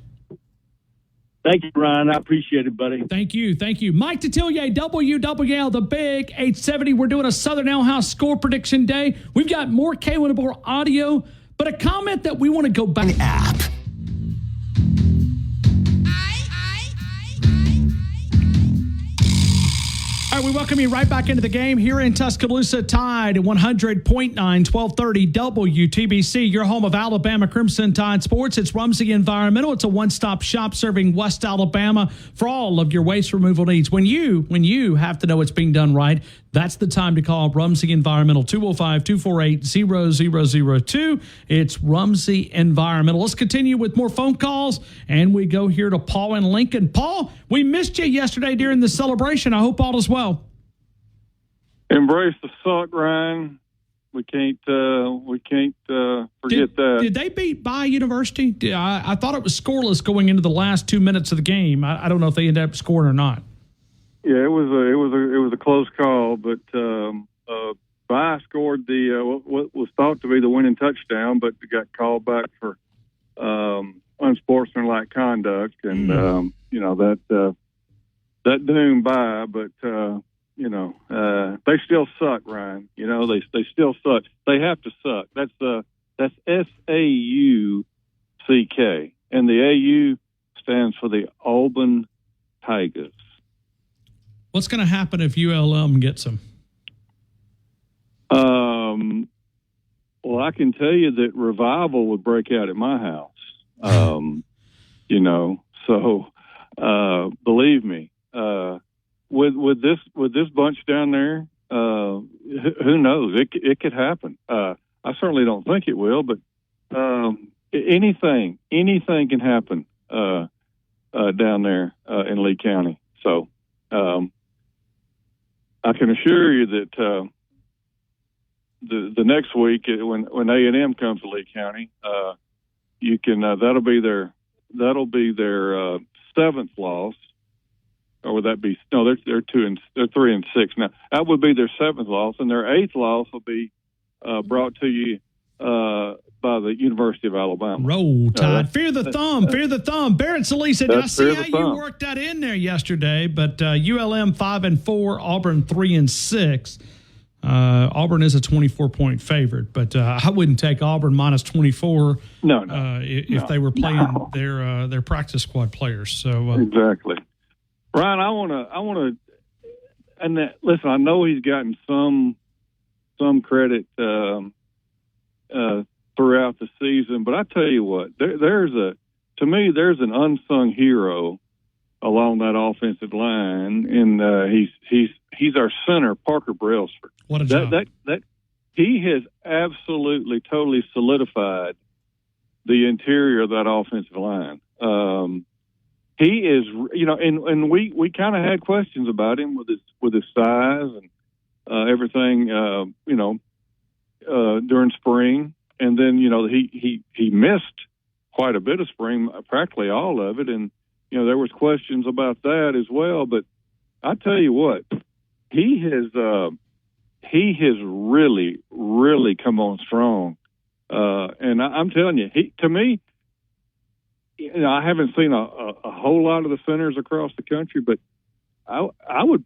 [SPEAKER 10] Thank you, Ryan. I appreciate it, buddy.
[SPEAKER 8] Thank you. Mike Detillier, WWL, the Big 870. We're doing a Southern Ale House score prediction day. We've got more Kalen DeBoer audio, but a comment that we want to go back.
[SPEAKER 2] App.
[SPEAKER 8] All right, we welcome you right back into the game here in Tuscaloosa. Tide 100.9, 1230 WTBC, your home of Alabama Crimson Tide Sports. It's Rumsey Environmental. It's a one-stop shop serving West Alabama for all of your waste removal needs. When you have to know it's being done right, that's the time to call Rumsey Environmental, 205-248-0002. It's Rumsey Environmental. Let's continue with more phone calls, and we go here to Paul in Lincoln. Paul, we missed you yesterday during the celebration. I hope all is well.
[SPEAKER 11] Embrace the suck, Ryan. We can't forget that.
[SPEAKER 8] Did they beat Bayou University? I thought it was scoreless going into the last 2 minutes of the game. I don't know if they ended up scoring or not.
[SPEAKER 11] Yeah, it was a close call, but Spy scored the what was thought to be the winning touchdown, but got called back for unsportsmanlike conduct, and that doomed by. But they still suck, Ryan. They still suck. They have to suck. That's SAUCK, and the AU stands for the Auburn Tigers.
[SPEAKER 8] What's going to happen if ULM gets them?
[SPEAKER 11] Well, I can tell you that revival would break out at my house. So believe me, with this bunch down there, who knows? It could happen. I certainly don't think it will, but anything can happen down there in Lee County. So I can assure you that the next week when A&M comes to Lee County, you can that'll be their seventh loss, or would that be no? They're 3-6 now. That would be their seventh loss, and their eighth loss will be brought to you by the University of Alabama.
[SPEAKER 8] Roll Tide. Fear the thumb. Fear the thumb. Barrett Sallee said, I see how you worked that in there yesterday, but ULM 5-4, Auburn 3-6. Auburn is a 24-point favorite, but I wouldn't take Auburn minus 24 if they were playing their practice squad players. So
[SPEAKER 11] exactly. Ryan, I want to and listen, I know he's gotten some credit throughout the season, but I tell you what, there's an unsung hero along that offensive line, and he's our center, Parker Brailsford.
[SPEAKER 8] What a job!
[SPEAKER 11] That he has absolutely, totally solidified the interior of that offensive line. He is, and we kind of had questions about him with his size and everything, during spring, and then he missed quite a bit of spring, practically all of it, and there was questions about that as well. But I tell you what, he has really, really come on strong, and I'm telling you, to me. I haven't seen a whole lot of the centers across the country, but I would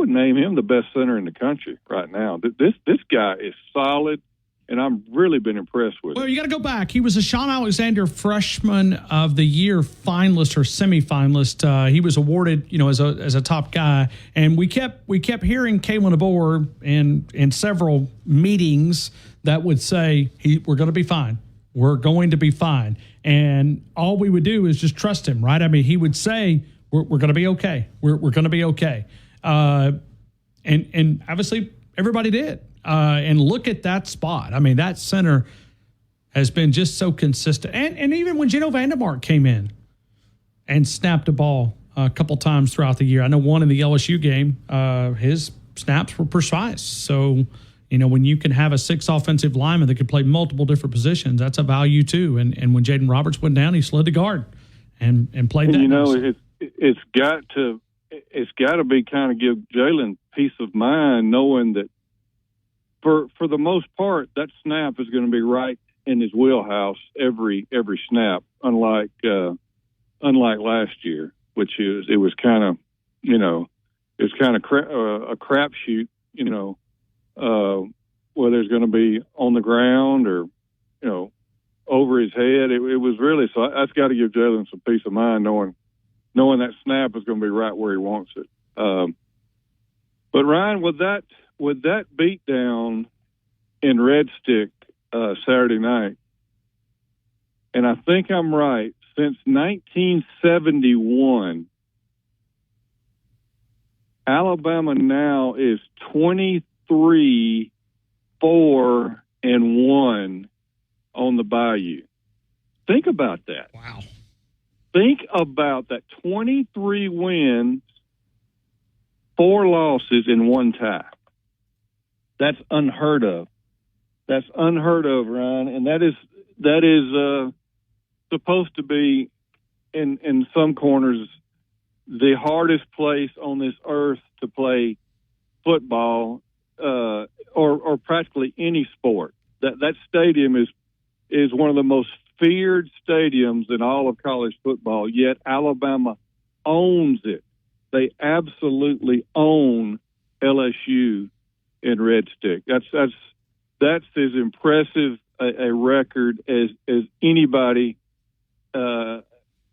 [SPEAKER 11] name him the best center in the country right now. This guy is solid, and I've really been impressed with him.
[SPEAKER 8] Well, you got to go back. He was a Sean Alexander Freshman of the Year finalist or semifinalist. He was awarded, as a top guy, and we kept hearing Kalen DeBoer in several meetings that would say we're going to be fine. We're going to be fine. And all we would do is just trust him, right? I mean, he would say, we're going to be okay. We're going to be okay. And obviously everybody did. And look at that spot. I mean, that center has been just so consistent. And even when Geno Vandermark came in and snapped a ball a couple times throughout the year, I know one in the LSU game, his snaps were precise. So, when you can have a 6 offensive lineman that could play multiple different positions, that's a value too. And when Jaden Roberts went down, he slid to guard and played that.
[SPEAKER 11] It's got to be kind of give Jalen peace of mind, knowing that for the most part, that snap is going to be right in his wheelhouse every snap, unlike last year, which it was kind of a crapshoot, whether it's going to be on the ground or, over his head. It was really, so that's got to give Jalen some peace of mind, knowing that snap is going to be right where he wants it. But Ryan, with that beat down in Red Stick Saturday night, and I think I'm right, since 1971, Alabama now is 23-4-1 on the Bayou. Think about that.
[SPEAKER 8] Wow.
[SPEAKER 11] Think about that. 23 wins, 4 losses, and 1 tie. That's unheard of. That's unheard of, Ryan. And that is supposed to be, in some corners, the hardest place on this earth to play football or practically any sport. That stadium is one of the most feared stadiums in all of college football. Yet Alabama owns it. They absolutely own LSU in Red Stick. That's as impressive a record as anybody, an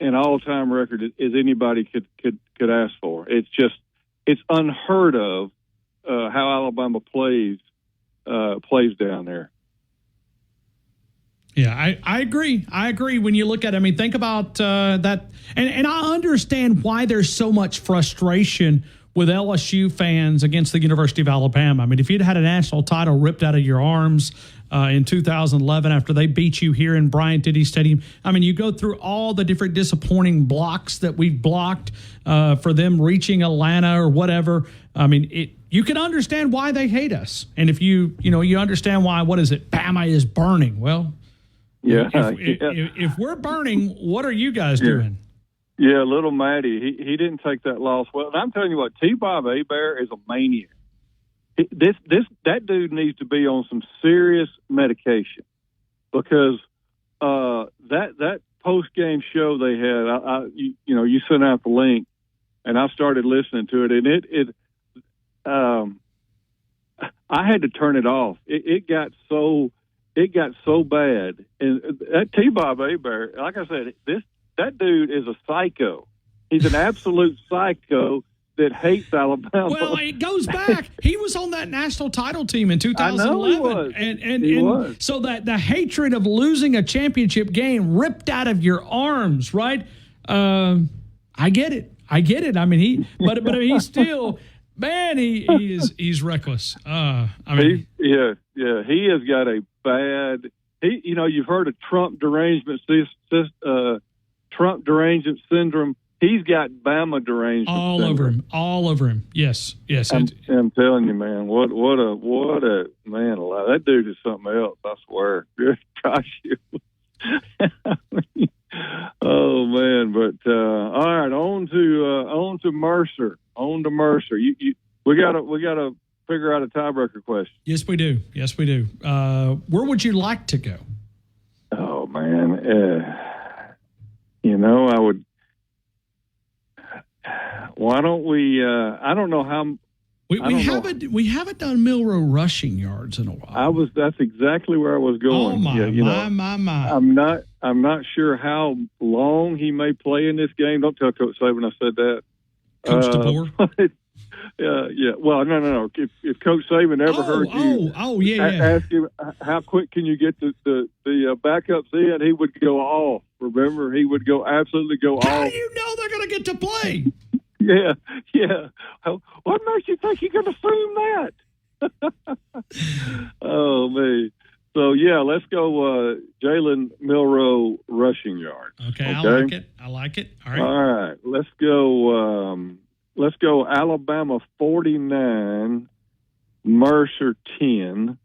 [SPEAKER 11] all-time record as anybody could ask for. It's unheard of how Alabama plays down there.
[SPEAKER 8] Yeah, I agree. I agree. When you look at it, I mean, think about that. And I understand why there's so much frustration with LSU fans against the University of Alabama. I mean, if you'd had a national title ripped out of your arms in 2011 after they beat you here in Bryant-Denny Stadium, I mean, you go through all the different disappointing blocks that we've blocked for them reaching Atlanta or whatever. I mean, you can understand why they hate us. And if you understand why, what is it, Bama is burning. Well,
[SPEAKER 11] yeah.
[SPEAKER 8] If we're burning, what are you guys doing?
[SPEAKER 11] Yeah, little Matty, he didn't take that loss well. And I'm telling you what, T-Bob Hebert is a maniac. That dude needs to be on some serious medication because that post game show they had, you sent out the link, and I started listening to it, and I had to turn it off. It got so bad, and that T-Bob Hebert, like I said, that dude is a psycho. He's an absolute psycho that hates Alabama.
[SPEAKER 8] Well, it goes back. He was on that national title team in 2011.
[SPEAKER 11] I know he was.
[SPEAKER 8] And so that the hatred of losing a championship game ripped out of your arms, right? I get it. I mean, he's still, man, he's reckless. I mean,
[SPEAKER 11] he has got a bad. You've heard of Trump derangement syndrome. He's got Bama derangement
[SPEAKER 8] all
[SPEAKER 11] syndrome.
[SPEAKER 8] over him. Yes.
[SPEAKER 11] I'm telling you, man. What a man alive. That dude is something else. I swear. Gosh, oh man. But all right, on to Mercer. We gotta figure out a tiebreaker question.
[SPEAKER 8] Yes, we do. Where would you like to go?
[SPEAKER 11] Oh man, I would. Why don't we? I don't know how. We haven't done Milroe rushing yards in a while. That's exactly where I was going.
[SPEAKER 8] Oh my!
[SPEAKER 11] I'm not sure how long he may play in this game. Don't tell Coach Saban I said that.
[SPEAKER 8] Coach DeBoer.
[SPEAKER 11] Yeah. Well, no. If Coach Saban ever heard you ask him how quick can you get the backups in, he would go off. Remember, he would absolutely go off.
[SPEAKER 8] How do you know they're going to get to play?
[SPEAKER 11] Yeah. What makes you think you're going to assume that? Oh, man. So, yeah, let's go Jalen Milroe rushing yards.
[SPEAKER 8] Okay, I like it. All
[SPEAKER 11] right. Let's go Alabama 49, Mercer 10.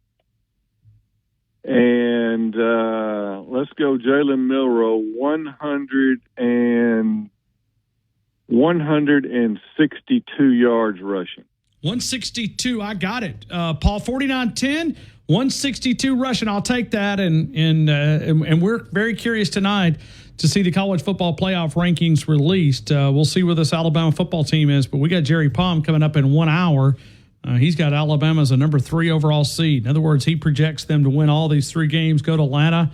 [SPEAKER 11] And let's go Jalen Milroe 162 yards rushing.
[SPEAKER 8] 162, I got it. Paul, 49-10, 162 rushing. I'll take that. And we're very curious tonight to see the college football playoff rankings released. We'll see where this Alabama football team is, but we got Jerry Palm coming up in 1 hour. He's got Alabama as a number 3 overall seed. In other words, he projects them to win all these 3 games, go to Atlanta,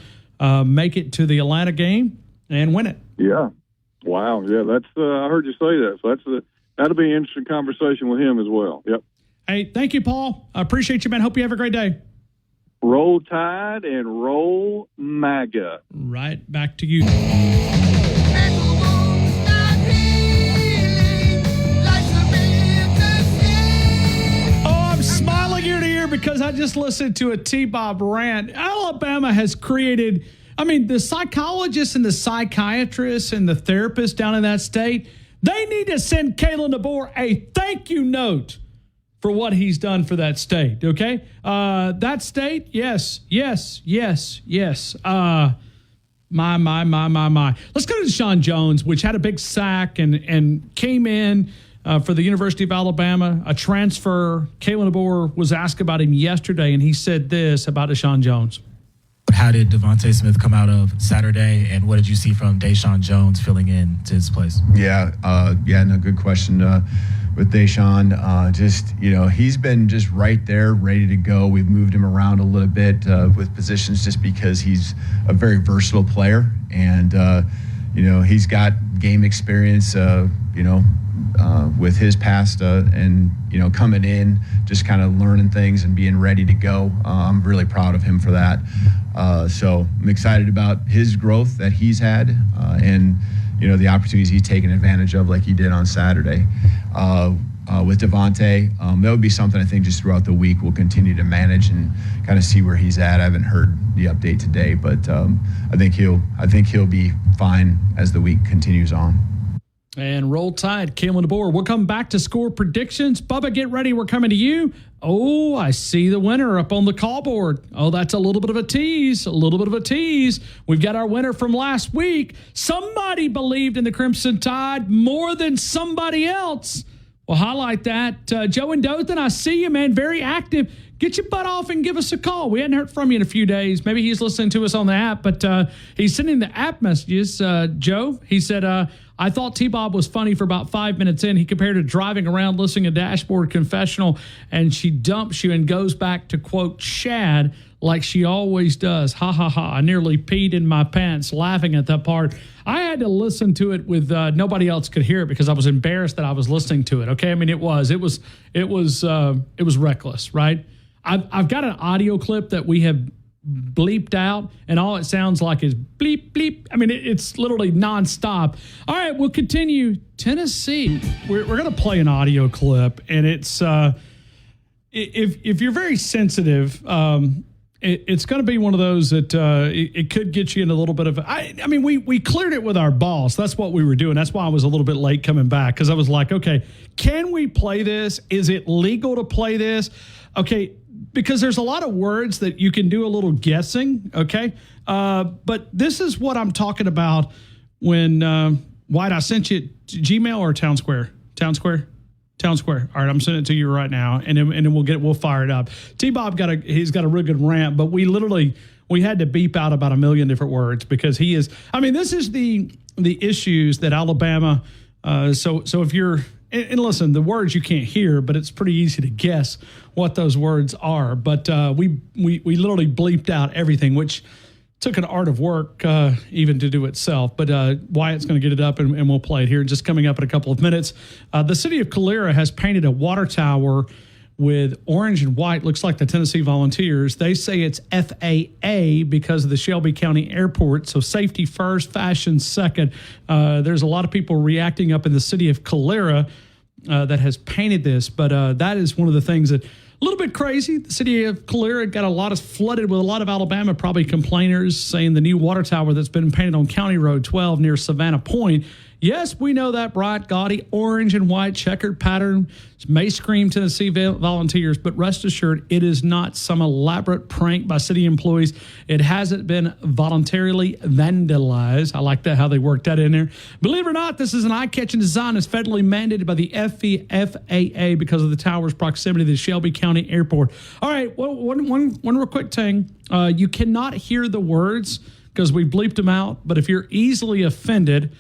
[SPEAKER 8] make it to the Atlanta game, and win it.
[SPEAKER 11] Yeah. Wow. Yeah, that's. I heard you say that. So that'll be an interesting conversation with him as well. Yep.
[SPEAKER 8] Hey, thank you, Paul. I appreciate you, man. Hope you have a great day.
[SPEAKER 11] Roll Tide and roll MAGA.
[SPEAKER 8] Right back to you. Because I just listened to a T-Bob rant. Alabama has created, the psychologists and the psychiatrists and the therapists down in that state, they need to send Kalen DeBoer a thank you note for what he's done for that state, okay? That state, yes. My. Let's go to Deshaun Jones, which had a big sack and came in for the University of Alabama, a transfer. Kalen DeBoer was asked about him yesterday, and he said this about Deshaun Jones.
[SPEAKER 12] How did Devontae Smith come out of Saturday, and what did you see from Deshaun Jones filling in to his place?
[SPEAKER 6] Good question. With Deshaun, he's been just right there, ready to go. We've moved him around a little bit with positions just because he's a very versatile player, and he's got game experience. With his past and coming in, just kind of learning things and being ready to go. I'm really proud of him for that. So I'm excited about his growth that he's had and the opportunities he's taken advantage of, like he did on Saturday. With Devontae, that would be something I think just throughout the week we'll continue to manage and kind of see where he's at. I haven't heard the update today, but I think he'll be fine as the week continues on.
[SPEAKER 8] And Roll Tide, Kalen DeBoer. We'll come back to score predictions. Bubba, get ready. We're coming to you. Oh, I see the winner up on the call board. Oh, that's a little bit of a tease. We've got our winner from last week. Somebody believed in the Crimson Tide more than somebody else. We'll highlight that. Joe and Dothan, I see you, man. Very active. Get your butt off and give us a call. We hadn't heard from you in a few days. Maybe he's listening to us on the app, but he's sending the app messages. Joe, he said, I thought T-Bob was funny for about 5 minutes in. He compared to driving around listening to Dashboard Confessional, and she dumps you and goes back to, quote, Shad, like she always does. Ha, ha, ha. I nearly peed in my pants laughing at that part. I had to listen to it with nobody else could hear it because I was embarrassed that I was listening to it. Okay, I mean, it was reckless, right? I've got an audio clip that we have bleeped out, and all it sounds like is bleep, bleep. I mean, it's literally nonstop. All right, we'll continue. Tennessee, we're going to play an audio clip, and it's if you're very sensitive, it's going to be one of those that it could get you in a little bit of. I mean, we cleared it with our boss. That's what we were doing. That's why I was a little bit late coming back, because I was like, okay, can we play this? Is it legal to play this? Okay. Because there's a lot of words that you can do a little guessing, okay? But this is what I'm talking about when, White, I sent you Gmail or Town Square? Town Square. All right, I'm sending it to you right now, and then we'll fire it up. T-Bob he's got a real good rant, but we had to beep out about 1 million different words because he is. I mean, this is the issues that Alabama. So if you're. And listen, the words you can't hear, but it's pretty easy to guess what those words are. But we literally bleeped out everything, which took an art of work even to do itself. But Wyatt's going to get it up, and we'll play it here just coming up in a couple of minutes. The city of Calera has painted a water tower with orange and white. Looks like the Tennessee Volunteers. They say it's FAA because of the Shelby County Airport. So safety first, fashion second. There's a lot of people reacting up in the city of Calera that has painted this. But that is one of the things that a little bit crazy. The city of Calera got flooded with a lot of Alabama probably complainers saying the new water tower that's been painted on County Road 12 near Savannah Point. Yes, we know that bright, gaudy, orange and white checkered pattern may scream Tennessee Volunteers, but rest assured, it is not some elaborate prank by city employees. It hasn't been voluntarily vandalized. I like that, how they worked that in there. Believe it or not, this is an eye-catching design that's federally mandated by the FAA because of the tower's proximity to the Shelby County Airport. All right, well, one real quick thing. You cannot hear the words because we bleeped them out, but if you're easily offended,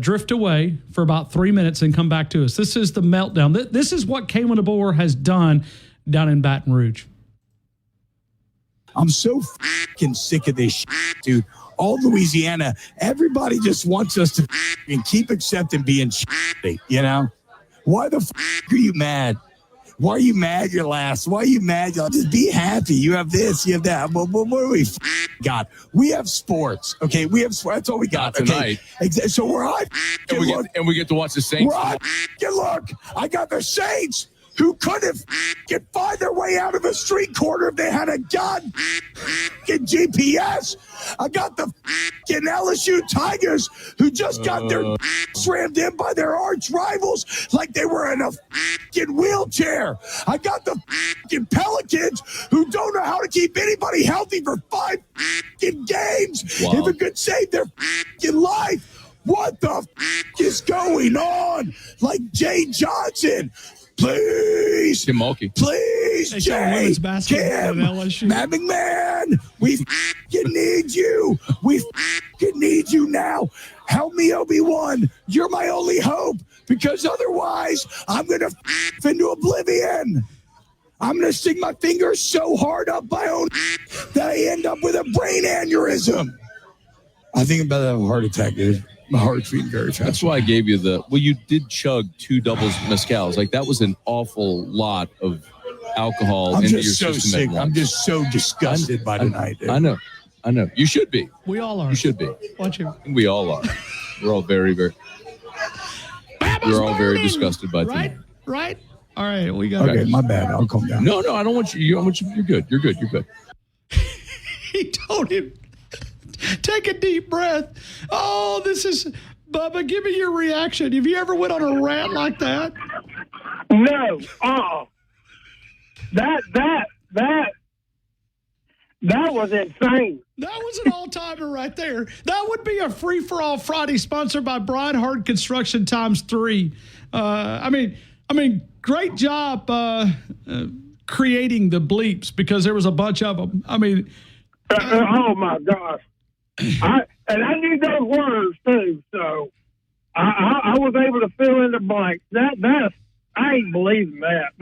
[SPEAKER 8] drift away for about 3 minutes and come back to us. This is the meltdown. This is what Kalen DeBoer has done down in Baton Rouge.
[SPEAKER 13] I'm so fucking sick of this shit, dude. All Louisiana, everybody just wants us to keep accepting being shitty, you know? Why the fuck are you mad? Why are you mad you're last? Why are you mad? Just be happy. You have this, you have that. What do we got? We have sports, okay? We have sports. That's all we got, okay?
[SPEAKER 14] Tonight.
[SPEAKER 13] So we're on.
[SPEAKER 14] And we get to watch the Saints.
[SPEAKER 13] Look, I got the Saints who could have find their way out of a street corner if they had a gun GPS. I got the LSU Tigers who just got their slammed in by their arch rivals like they were in a wheelchair. I got the Pelicans who don't know how to keep anybody healthy for 5 games if it could save their life. What the is going on? Like Jay Johnson. Please.
[SPEAKER 14] Tim Mulkey.
[SPEAKER 13] Please,
[SPEAKER 8] They
[SPEAKER 13] Jay.
[SPEAKER 8] call women's basketball
[SPEAKER 13] Kim.
[SPEAKER 8] at LSU.
[SPEAKER 13] Matt McMahon. We need you. We need you now. Help me, Obi-Wan. You're my only hope because otherwise I'm going to into oblivion. I'm going to stick my fingers so hard up my own that I end up with a brain aneurysm. I think I'm about to have a heart attack, dude. My heart's beating very fast.
[SPEAKER 14] That's why I gave you you did chug 2 doubles mezcals. Like, that was an awful lot of alcohol
[SPEAKER 13] I'm
[SPEAKER 14] into
[SPEAKER 13] just
[SPEAKER 14] your
[SPEAKER 13] so
[SPEAKER 14] system.
[SPEAKER 13] sick. I'm just so disgusted by tonight, dude.
[SPEAKER 14] I know. You should be.
[SPEAKER 8] We all are.
[SPEAKER 14] You should be.
[SPEAKER 8] Watch him.
[SPEAKER 14] We all are. We're all very, very. We're all very disgusted by
[SPEAKER 8] right?
[SPEAKER 14] tonight.
[SPEAKER 8] Right? All right, we got
[SPEAKER 13] Okay, my bad. I'll calm down.
[SPEAKER 14] No, I don't want you. You're good. You're good.
[SPEAKER 8] He told him, take a deep breath. Oh, this is, Bubba, give me your reaction. Have you ever went on a rant like that?
[SPEAKER 10] No. That was insane.
[SPEAKER 8] That was an all-timer right there. That would be a free-for-all Friday sponsored by Brian Hard Construction ×3. I mean, great job creating the bleeps because there was a bunch of them. I mean,
[SPEAKER 10] oh my gosh! I knew those words too, so I was able to fill in the blanks. I ain't believing that.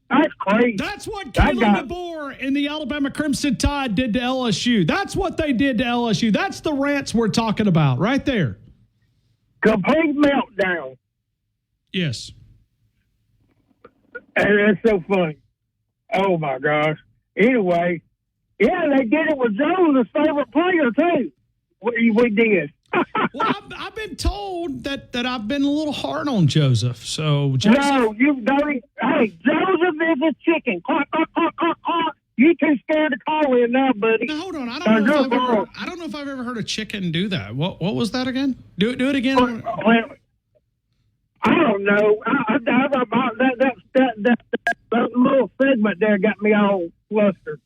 [SPEAKER 10] That's crazy.
[SPEAKER 8] That's what Caleb DeBoer and the Alabama Crimson Tide did to LSU. That's what they did to LSU. That's the rants we're talking about right there.
[SPEAKER 10] Complete meltdown.
[SPEAKER 8] Yes.
[SPEAKER 10] And it's so funny. Oh, my gosh. Anyway, yeah, they did it with Jones' favorite player, too. We did.
[SPEAKER 8] Well, I've been told that I've been a little hard on Joseph. So,
[SPEAKER 10] No, you don't. Hey, Joseph is a chicken. Quack, quack, quack, quack, quack. You too scared to call in now, buddy.
[SPEAKER 8] Now, hold on. I don't know if I've ever heard a chicken do that. What was that again? Do it again.
[SPEAKER 10] Well, I don't know. That little segment there got me all flustered.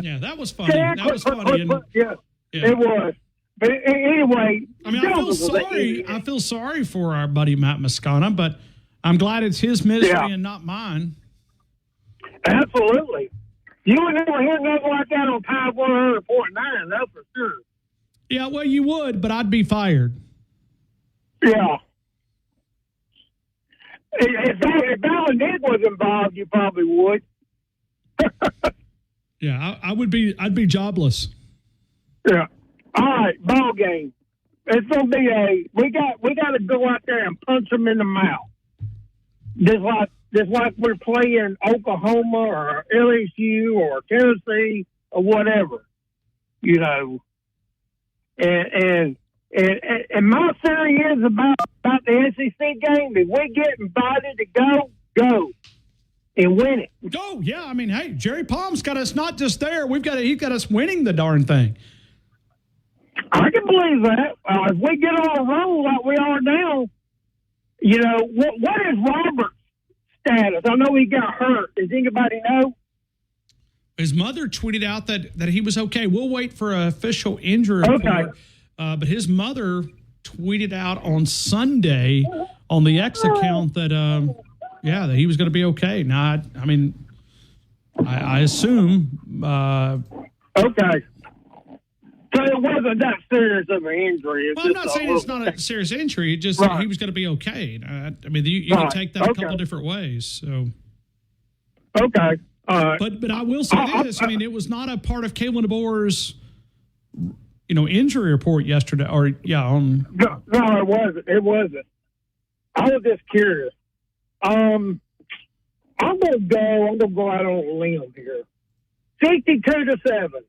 [SPEAKER 8] Yeah, that was funny. That was funny.
[SPEAKER 10] Yeah, it was. But anyway,
[SPEAKER 8] I mean, I feel sorry for our buddy Matt Moscona, but I'm glad it's his misery and not mine.
[SPEAKER 10] Absolutely. You would never hear nothing like that on Tide 100.9, that's for sure.
[SPEAKER 8] Yeah, well, you would, but I'd be fired.
[SPEAKER 10] Yeah. If Alan Nick was involved, you probably would.
[SPEAKER 8] Yeah, I'd be jobless.
[SPEAKER 10] Yeah. All right, ball game. It's gonna be we got to go out there and punch them in the mouth. Just like we're playing Oklahoma or LSU or Tennessee or whatever, you know. And my theory is about the SEC game. If we get invited to go and win it.
[SPEAKER 8] Go, yeah. I mean, hey, Jerry Palm's got us not just there. He's got us winning the darn thing.
[SPEAKER 10] I can believe that. If we get on a roll like we are now, you know, what is Robert's status? I know he got hurt. Does anybody know?
[SPEAKER 8] His mother tweeted out that he was okay. We'll wait for an official injury report.
[SPEAKER 10] Okay.
[SPEAKER 8] But his mother tweeted out on Sunday on the X account that, that he was going to be okay. Now, I assume.
[SPEAKER 10] Okay. So it wasn't that serious of an injury.
[SPEAKER 8] Well, I'm not saying it's not a serious injury. It's just that he was going to be okay. You can take that a couple of different ways. So.
[SPEAKER 10] Okay.
[SPEAKER 8] But I will say this. It was not a part of Kalen DeBoer's, injury report yesterday.
[SPEAKER 10] No, it wasn't. It wasn't. I was just curious. I'm gonna go out on a limb here. 62-7.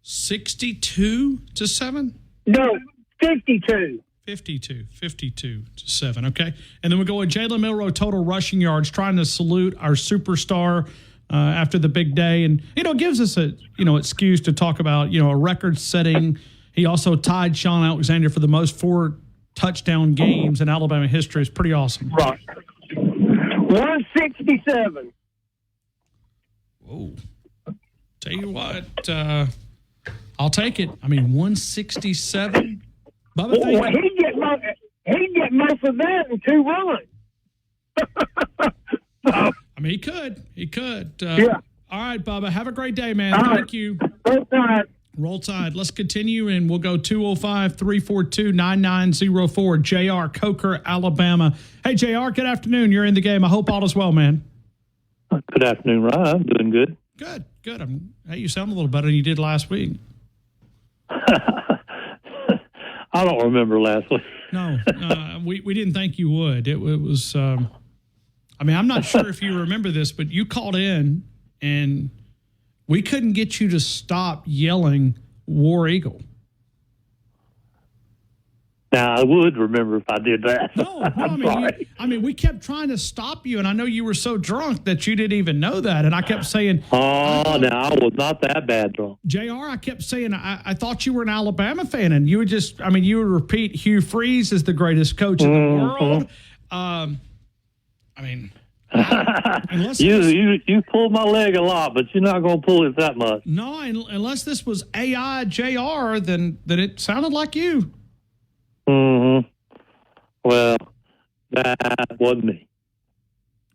[SPEAKER 8] 62-7?
[SPEAKER 10] No, 52.
[SPEAKER 8] 52-7. Okay. And then we go with Jalen Milroe, total rushing yards, trying to salute our superstar after the big day. And, it gives us a, excuse to talk about, a record setting. He also tied Sean Alexander for the most 4 touchdown games in Alabama history. It's pretty awesome.
[SPEAKER 10] Right. 167.
[SPEAKER 8] Whoa. Tell you what, I'll take it. 167. Bubba,
[SPEAKER 10] Well, he'd get most of that in 2 runs.
[SPEAKER 8] I mean, he could.
[SPEAKER 10] Yeah.
[SPEAKER 8] All right, Bubba. Have a great day, man.
[SPEAKER 10] All
[SPEAKER 8] Thank
[SPEAKER 10] right.
[SPEAKER 8] you.
[SPEAKER 10] Roll Tide.
[SPEAKER 8] Roll Tide. Let's continue, and we'll go 205-342-9904. JR, Coker, Alabama. Hey, JR, good afternoon. You're in the game. I hope all is well, man.
[SPEAKER 15] Good afternoon, Ryan. I'm doing good.
[SPEAKER 8] Good. Hey, you sound a little better than you did last week.
[SPEAKER 15] I don't remember last week.
[SPEAKER 8] No, we didn't think you would. It was, I mean, I'm not sure if you remember this, but you called in, and we couldn't get you to stop yelling War Eagle.
[SPEAKER 15] Now, I would remember if I did that.
[SPEAKER 8] No, I mean, we kept trying to stop you, and I know you were so drunk that you didn't even know that, and I kept saying,
[SPEAKER 15] I was not that bad drunk.
[SPEAKER 8] JR, I kept saying, I thought you were an Alabama fan, and you would you would repeat Hugh Freeze is the greatest coach in the world. I mean, unless
[SPEAKER 15] you pulled my leg a lot, but you're not going to pull it that much.
[SPEAKER 8] No, unless this was AI JR, then it sounded like you.
[SPEAKER 15] Mm-hmm. Well, that wasn't me.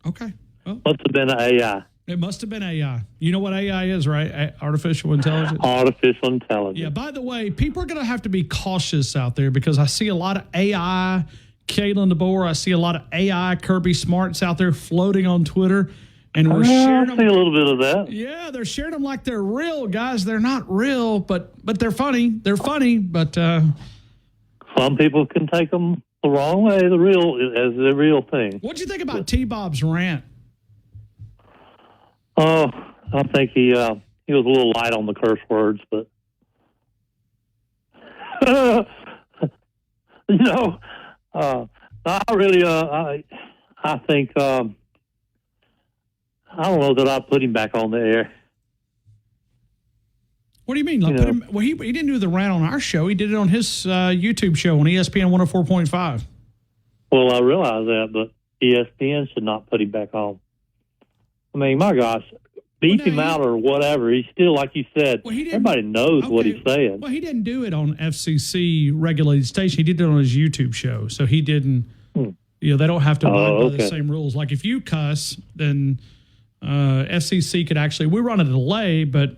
[SPEAKER 8] Okay. Well,
[SPEAKER 15] must have been an AI.
[SPEAKER 8] It must have been AI. You know what AI is, right? Artificial intelligence.
[SPEAKER 15] Artificial intelligence.
[SPEAKER 8] Yeah, by the way, people are going to have to be cautious out there because I see a lot of AI Kalen DeBoer. I see a lot of AI Kirby Smarts out there floating on Twitter. And we're sharing them.
[SPEAKER 15] I see a little bit of that.
[SPEAKER 8] Yeah, they're sharing them like they're real, guys. They're not real, but they're funny. They're funny, but
[SPEAKER 15] some people can take them the wrong way, as the real thing.
[SPEAKER 8] What'd you think about T-Bob's rant?
[SPEAKER 15] Oh, I think he was a little light on the curse words, but I really, I think, I don't know that I put him back on the air.
[SPEAKER 8] What do you mean? Put him, well, he didn't do the rant on our show. He did it on his YouTube show on ESPN 104.5.
[SPEAKER 15] Well, I realize that, but ESPN should not put him back on. I mean, my gosh, beat him out or whatever. He's still, like you said, everybody knows what he's saying.
[SPEAKER 8] Well, he didn't do it on FCC regulated station. He did it on his YouTube show. So he didn't, they don't have to abide by the same rules. Like if you cuss, then FCC could actually, we run a delay, but.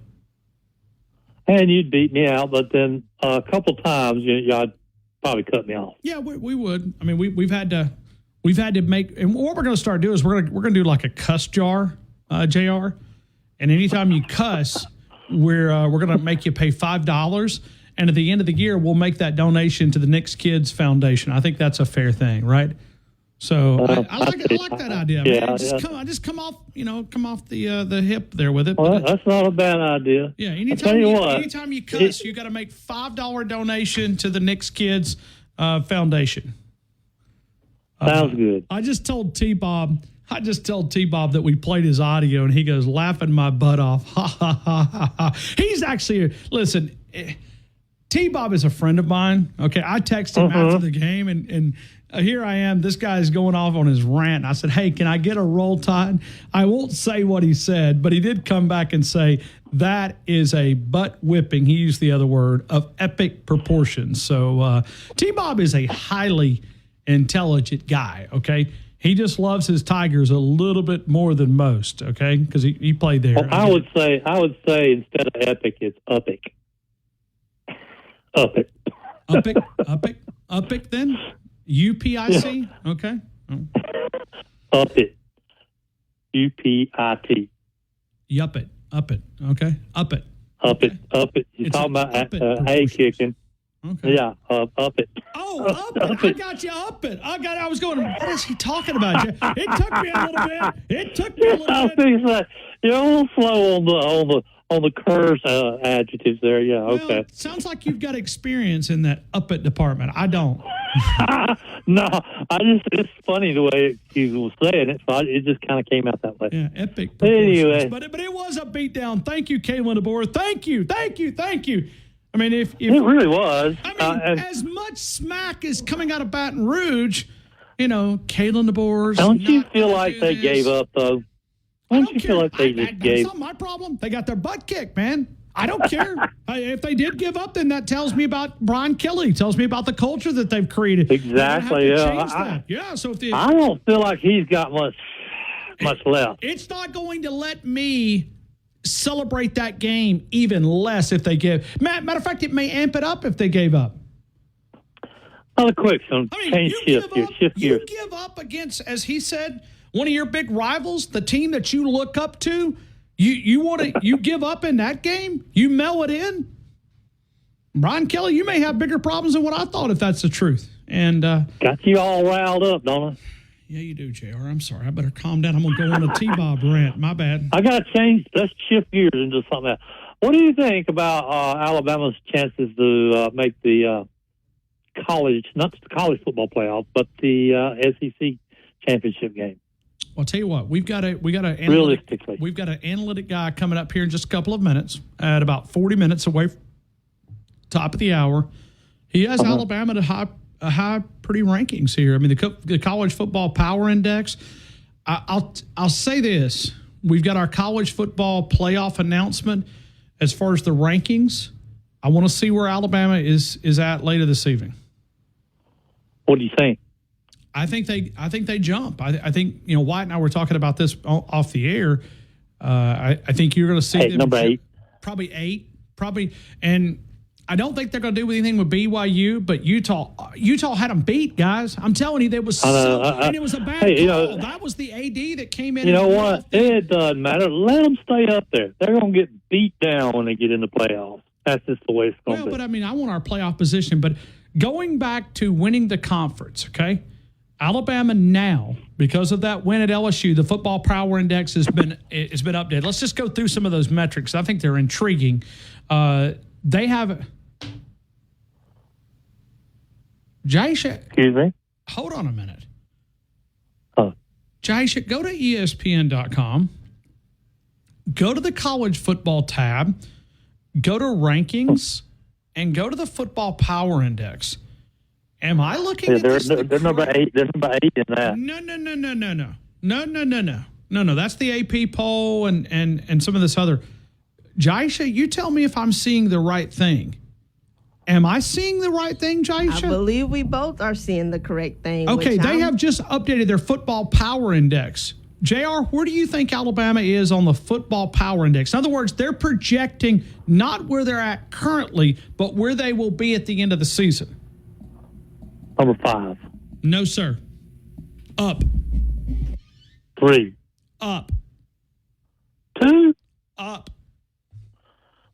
[SPEAKER 15] And you'd beat me out, but then a couple times y'all probably cut me off.
[SPEAKER 8] Yeah, we would. I mean, we've had to make, and what we're going to start doing is we're going to do like a cuss jar, JR. And anytime you cuss, we're going to make you pay $5, and at the end of the year, we'll make that donation to the Knicks Kids Foundation. I think that's a fair thing, right? So I like that idea.
[SPEAKER 15] Yeah,
[SPEAKER 8] just come off the hip there with it.
[SPEAKER 15] Well, that's not a bad idea.
[SPEAKER 8] Yeah, anytime you cuss, you got to make $5 donation to the Knicks Kids Foundation.
[SPEAKER 15] Sounds good.
[SPEAKER 8] I just told T-Bob that we played his audio, and he goes laughing my butt off. Ha ha ha ha ha. He's actually listen. T-Bob is a friend of mine. Okay, I texted him after the game, and here I am. This guy's going off on his rant. I said, hey, can I get a Roll Tide? I won't say what he said, but he did come back and say, that is a butt whipping, he used the other word, of epic proportions. So T-Bob is a highly intelligent guy, okay? He just loves his Tigers a little bit more than most, okay? Because he played there.
[SPEAKER 15] Well, I would say instead of epic, it's epic. Epic.
[SPEAKER 8] Epic then? UPIC?
[SPEAKER 15] Yeah.
[SPEAKER 8] Okay. Oh.
[SPEAKER 15] Up it. UPIT.
[SPEAKER 8] Yup it. Up it. Okay. Up it.
[SPEAKER 15] Up it. You're talking about A kicking.
[SPEAKER 8] Okay.
[SPEAKER 15] Yeah. Up it.
[SPEAKER 8] Oh, up it. I got you up it. I was going, what is he talking about? It took me a little bit.
[SPEAKER 15] You're a little slow on the curse adjectives there. Yeah, okay.
[SPEAKER 8] Well, sounds like you've got experience in that up it department. I don't.
[SPEAKER 15] No, it's funny the way he was saying it, so it just kind of came out that way.
[SPEAKER 8] Yeah, epic.
[SPEAKER 15] Anyway.
[SPEAKER 8] But it was a beatdown. Thank you, Kalen DeBoer. Thank you. I mean, if
[SPEAKER 15] it really was.
[SPEAKER 8] I mean, as much smack is coming out of Baton Rouge, Kalen DeBoer's.
[SPEAKER 15] Don't you feel like they gave up, though? Don't you feel like they just gave?
[SPEAKER 8] That's not my problem. They got their butt kicked, man. I don't care. If they did give up, then that tells me about Brian Kelly. Tells me about the culture that they've created.
[SPEAKER 15] Exactly.
[SPEAKER 8] Yeah. So if
[SPEAKER 15] I don't feel like he's got much left.
[SPEAKER 8] It's not going to let me celebrate that game even less if they give. Matter of fact, it may amp it up if they gave up.
[SPEAKER 15] Another question. Change shift here. Shift
[SPEAKER 8] you
[SPEAKER 15] gears.
[SPEAKER 8] give up against, as he said, one of your big rivals, the team that you look up to. You give up in that game? You mail it in? Brian Kelly, you may have bigger problems than what I thought if that's the truth. And
[SPEAKER 15] got you all riled up, don't I?
[SPEAKER 8] Yeah, you do, JR. I'm sorry. I better calm down. I'm going to go on a T-Bob rant. My bad.
[SPEAKER 15] I got to change. Let's shift gears into something else. What do you think about Alabama's chances to make the college, not the college football playoff, but the SEC championship game?
[SPEAKER 8] Well, I'll tell you what. We've got an analytic guy coming up here in just a couple of minutes, at about 40 minutes away, top of the hour. He has Alabama at a high pretty rankings here. I mean, the college football power index. I'll say this: we've got our college football playoff announcement as far as the rankings. I want to see where Alabama is at later this evening.
[SPEAKER 15] What do you think?
[SPEAKER 8] I think they jump. I think White and I were talking about this off the air. I think you're going to see them
[SPEAKER 15] number 8,
[SPEAKER 8] probably 8, and I don't think they're going to do anything with BYU. But Utah had them beat, guys. I'm telling you, there was and it was a bad call. That was the AD that came in.
[SPEAKER 15] You know what? It doesn't matter. Let them stay up there. They're going to get beat down when they get in the playoffs. That's just the way it's going to be.
[SPEAKER 8] But I mean, I want our playoff position. But going back to winning the conference, okay? Alabama now, because of that win at LSU, the football power index has been updated. Let's just go through some of those metrics. I think they're intriguing. They have Jaisha.
[SPEAKER 15] Excuse me?
[SPEAKER 8] Hold on a minute. Jaisha, go to ESPN.com. Go to the college football tab. Go to rankings and go to the football power index. Am I looking at this?
[SPEAKER 15] They're number 8. They're number 8 in that.
[SPEAKER 8] No. That's the AP poll and some of this other. Jaisha, you tell me if I'm seeing the right thing. Am I seeing the right thing, Jaisha?
[SPEAKER 16] I believe we both are seeing the correct thing.
[SPEAKER 8] Okay, they have just updated their football power index. JR, where do you think Alabama is on the football power index? In other words, they're projecting not where they're at currently, but where they will be at the end of the season.
[SPEAKER 15] Number 5.
[SPEAKER 8] No, sir. Up.
[SPEAKER 15] 3.
[SPEAKER 8] Up.
[SPEAKER 15] 2.
[SPEAKER 8] Up.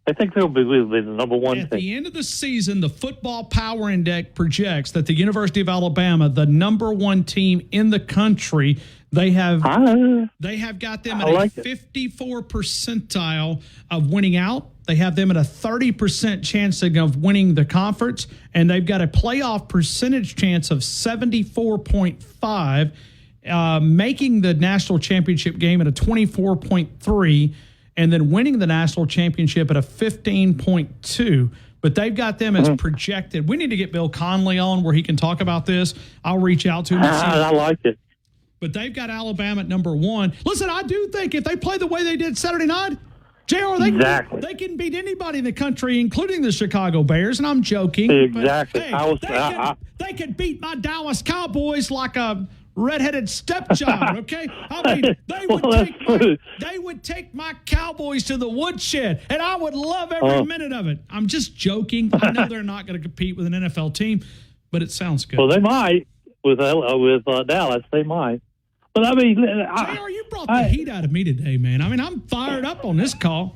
[SPEAKER 15] I think they'll be the number 1
[SPEAKER 8] At
[SPEAKER 15] thing.
[SPEAKER 8] the end of the season, the football power index projects that the University of Alabama, the number 1 team in the country, they have got them at a 54 percentile of winning out. They have them at a 30% chance of winning the conference, and they've got a playoff percentage chance of 74.5, making the national championship game at a 24.3, and then winning the national championship at a 15.2. But they've got them as projected. We need to get Bill Conley on where he can talk about this. I'll reach out to him.
[SPEAKER 15] I like it.
[SPEAKER 8] But they've got Alabama at number 1. Listen, I do think if they play the way they did Saturday night, JR, they can beat anybody in the country, including the Chicago Bears, and I'm joking.
[SPEAKER 15] Exactly.
[SPEAKER 8] But, hey, they could beat my Dallas Cowboys like a redheaded stepchild, okay? I mean, they would take my Cowboys to the woodshed, and I would love every minute of it. I'm just joking. I know they're not going to compete with an NFL team, but it sounds good.
[SPEAKER 15] Well, they might with Dallas. They might. But I mean,
[SPEAKER 8] JR, you brought the heat out of me today, man. I mean, I'm fired up on this call.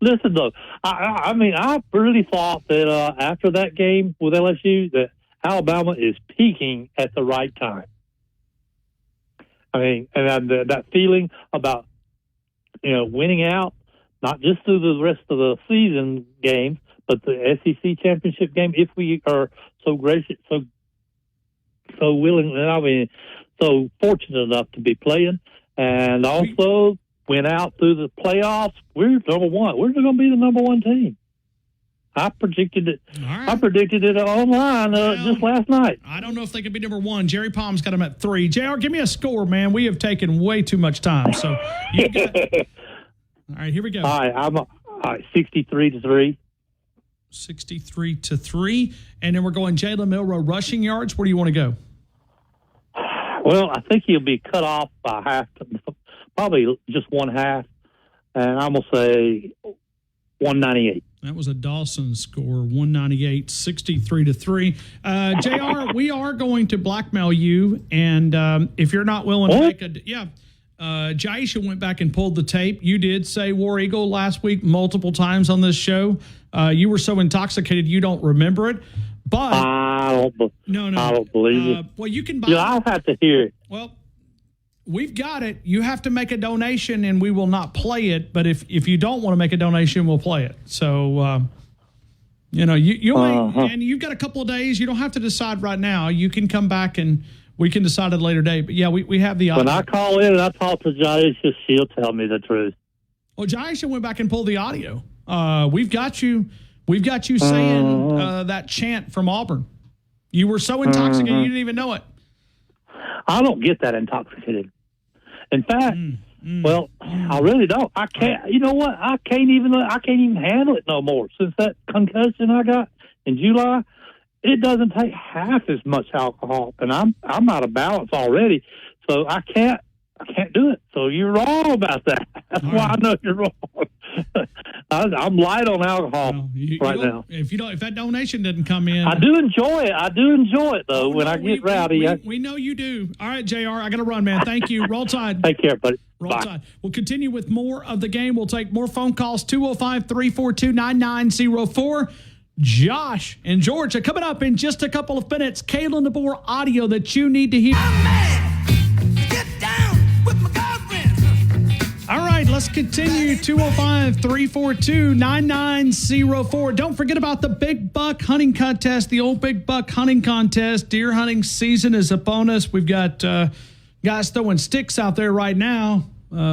[SPEAKER 15] Listen, though, I mean, I really thought that after that game with LSU, that Alabama is peaking at the right time. I mean, and that feeling about winning out, not just through the rest of the season games, but the SEC championship game. If we are so gracious, so willing, I mean, so fortunate enough to be playing, and also went out through the playoffs. We're number 1. We're going to be the number 1 team. I predicted it. Right. I predicted it online just last night.
[SPEAKER 8] I don't know if they could be number 1. Jerry Palm's got them at 3. JR, give me a score, man. We have taken way too much time. So you got. All right, here we go.
[SPEAKER 15] All right, All right, 63-3.
[SPEAKER 8] 63-3. And then we're going Jalen Milroe rushing yards. Where do you want to go?
[SPEAKER 15] Well, I think he'll be cut off by half, probably just one half. And I'm going to say 198.
[SPEAKER 8] That was a Dawson score, 198, 63-3. JR, we are going to blackmail you. And if you're not willing to make a... Yeah. Jaisha went back and pulled the tape. You did say War Eagle last week multiple times on this show. You were so intoxicated you don't remember it. But
[SPEAKER 15] I don't believe it.
[SPEAKER 8] Well, you can buy.
[SPEAKER 15] Yeah, I'll have to hear it.
[SPEAKER 8] Well, we've got it. You have to make a donation, and we will not play it. But if you don't want to make a donation, we'll play it. So, and you've got a couple of days. You don't have to decide right now. You can come back and we can decide at a later date. But yeah, we have the audio.
[SPEAKER 15] When I call in and I talk to Jaisha, she'll tell me the truth.
[SPEAKER 8] Well, Jaisha went back and pulled the audio. We've got you saying that chant from Auburn. You were so intoxicated you didn't even know it.
[SPEAKER 15] I don't get that intoxicated. In fact, I really don't. I can't. You know what? I can't even handle it no more. Since that concussion I got in July, it doesn't take half as much alcohol, and I'm out of balance already. So I can't do it. So you're wrong about that. That's why I know you're wrong. I'm light on alcohol now.
[SPEAKER 8] If that donation doesn't come in,
[SPEAKER 15] I do enjoy it though. When I get rowdy,
[SPEAKER 8] we know you do. All right, JR, I got to run, man. Thank you. Roll Tide.
[SPEAKER 15] Take care, buddy.
[SPEAKER 8] Roll Tide. We'll continue with more of the game. We'll take more phone calls. 205-342-9904. Josh in Georgia coming up in just a couple of minutes. Kalen DeBoer audio that you need to hear. All right, let's continue. 205-342-9904. Don't forget about the Big Buck Hunting Contest, the old Big Buck Hunting Contest. Deer hunting season is upon us. We've got guys throwing sticks out there right now.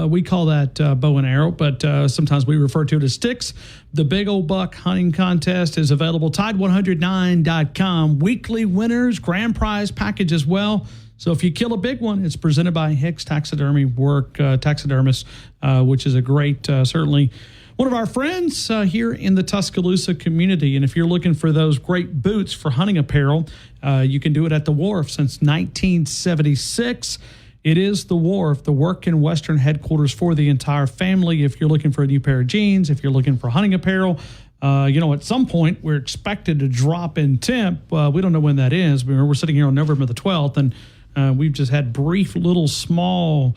[SPEAKER 8] We call that bow and arrow, but sometimes we refer to it as sticks. The Big Old Buck Hunting Contest is available, Tide109.com. Weekly winners, grand prize package as well. So if you kill a big one, it's presented by Hicks Taxidermy Taxidermists, which is a great, certainly one of our friends here in the Tuscaloosa community. And if you're looking for those great boots for hunting apparel, you can do it at the Wharf since 1976. It is the Wharf, the work in Western headquarters for the entire family. If you're looking for a new pair of jeans, if you're looking for hunting apparel, at some point we're expected to drop in temp. We don't know when that is. We're sitting here on November the 12th, and we've just had brief little small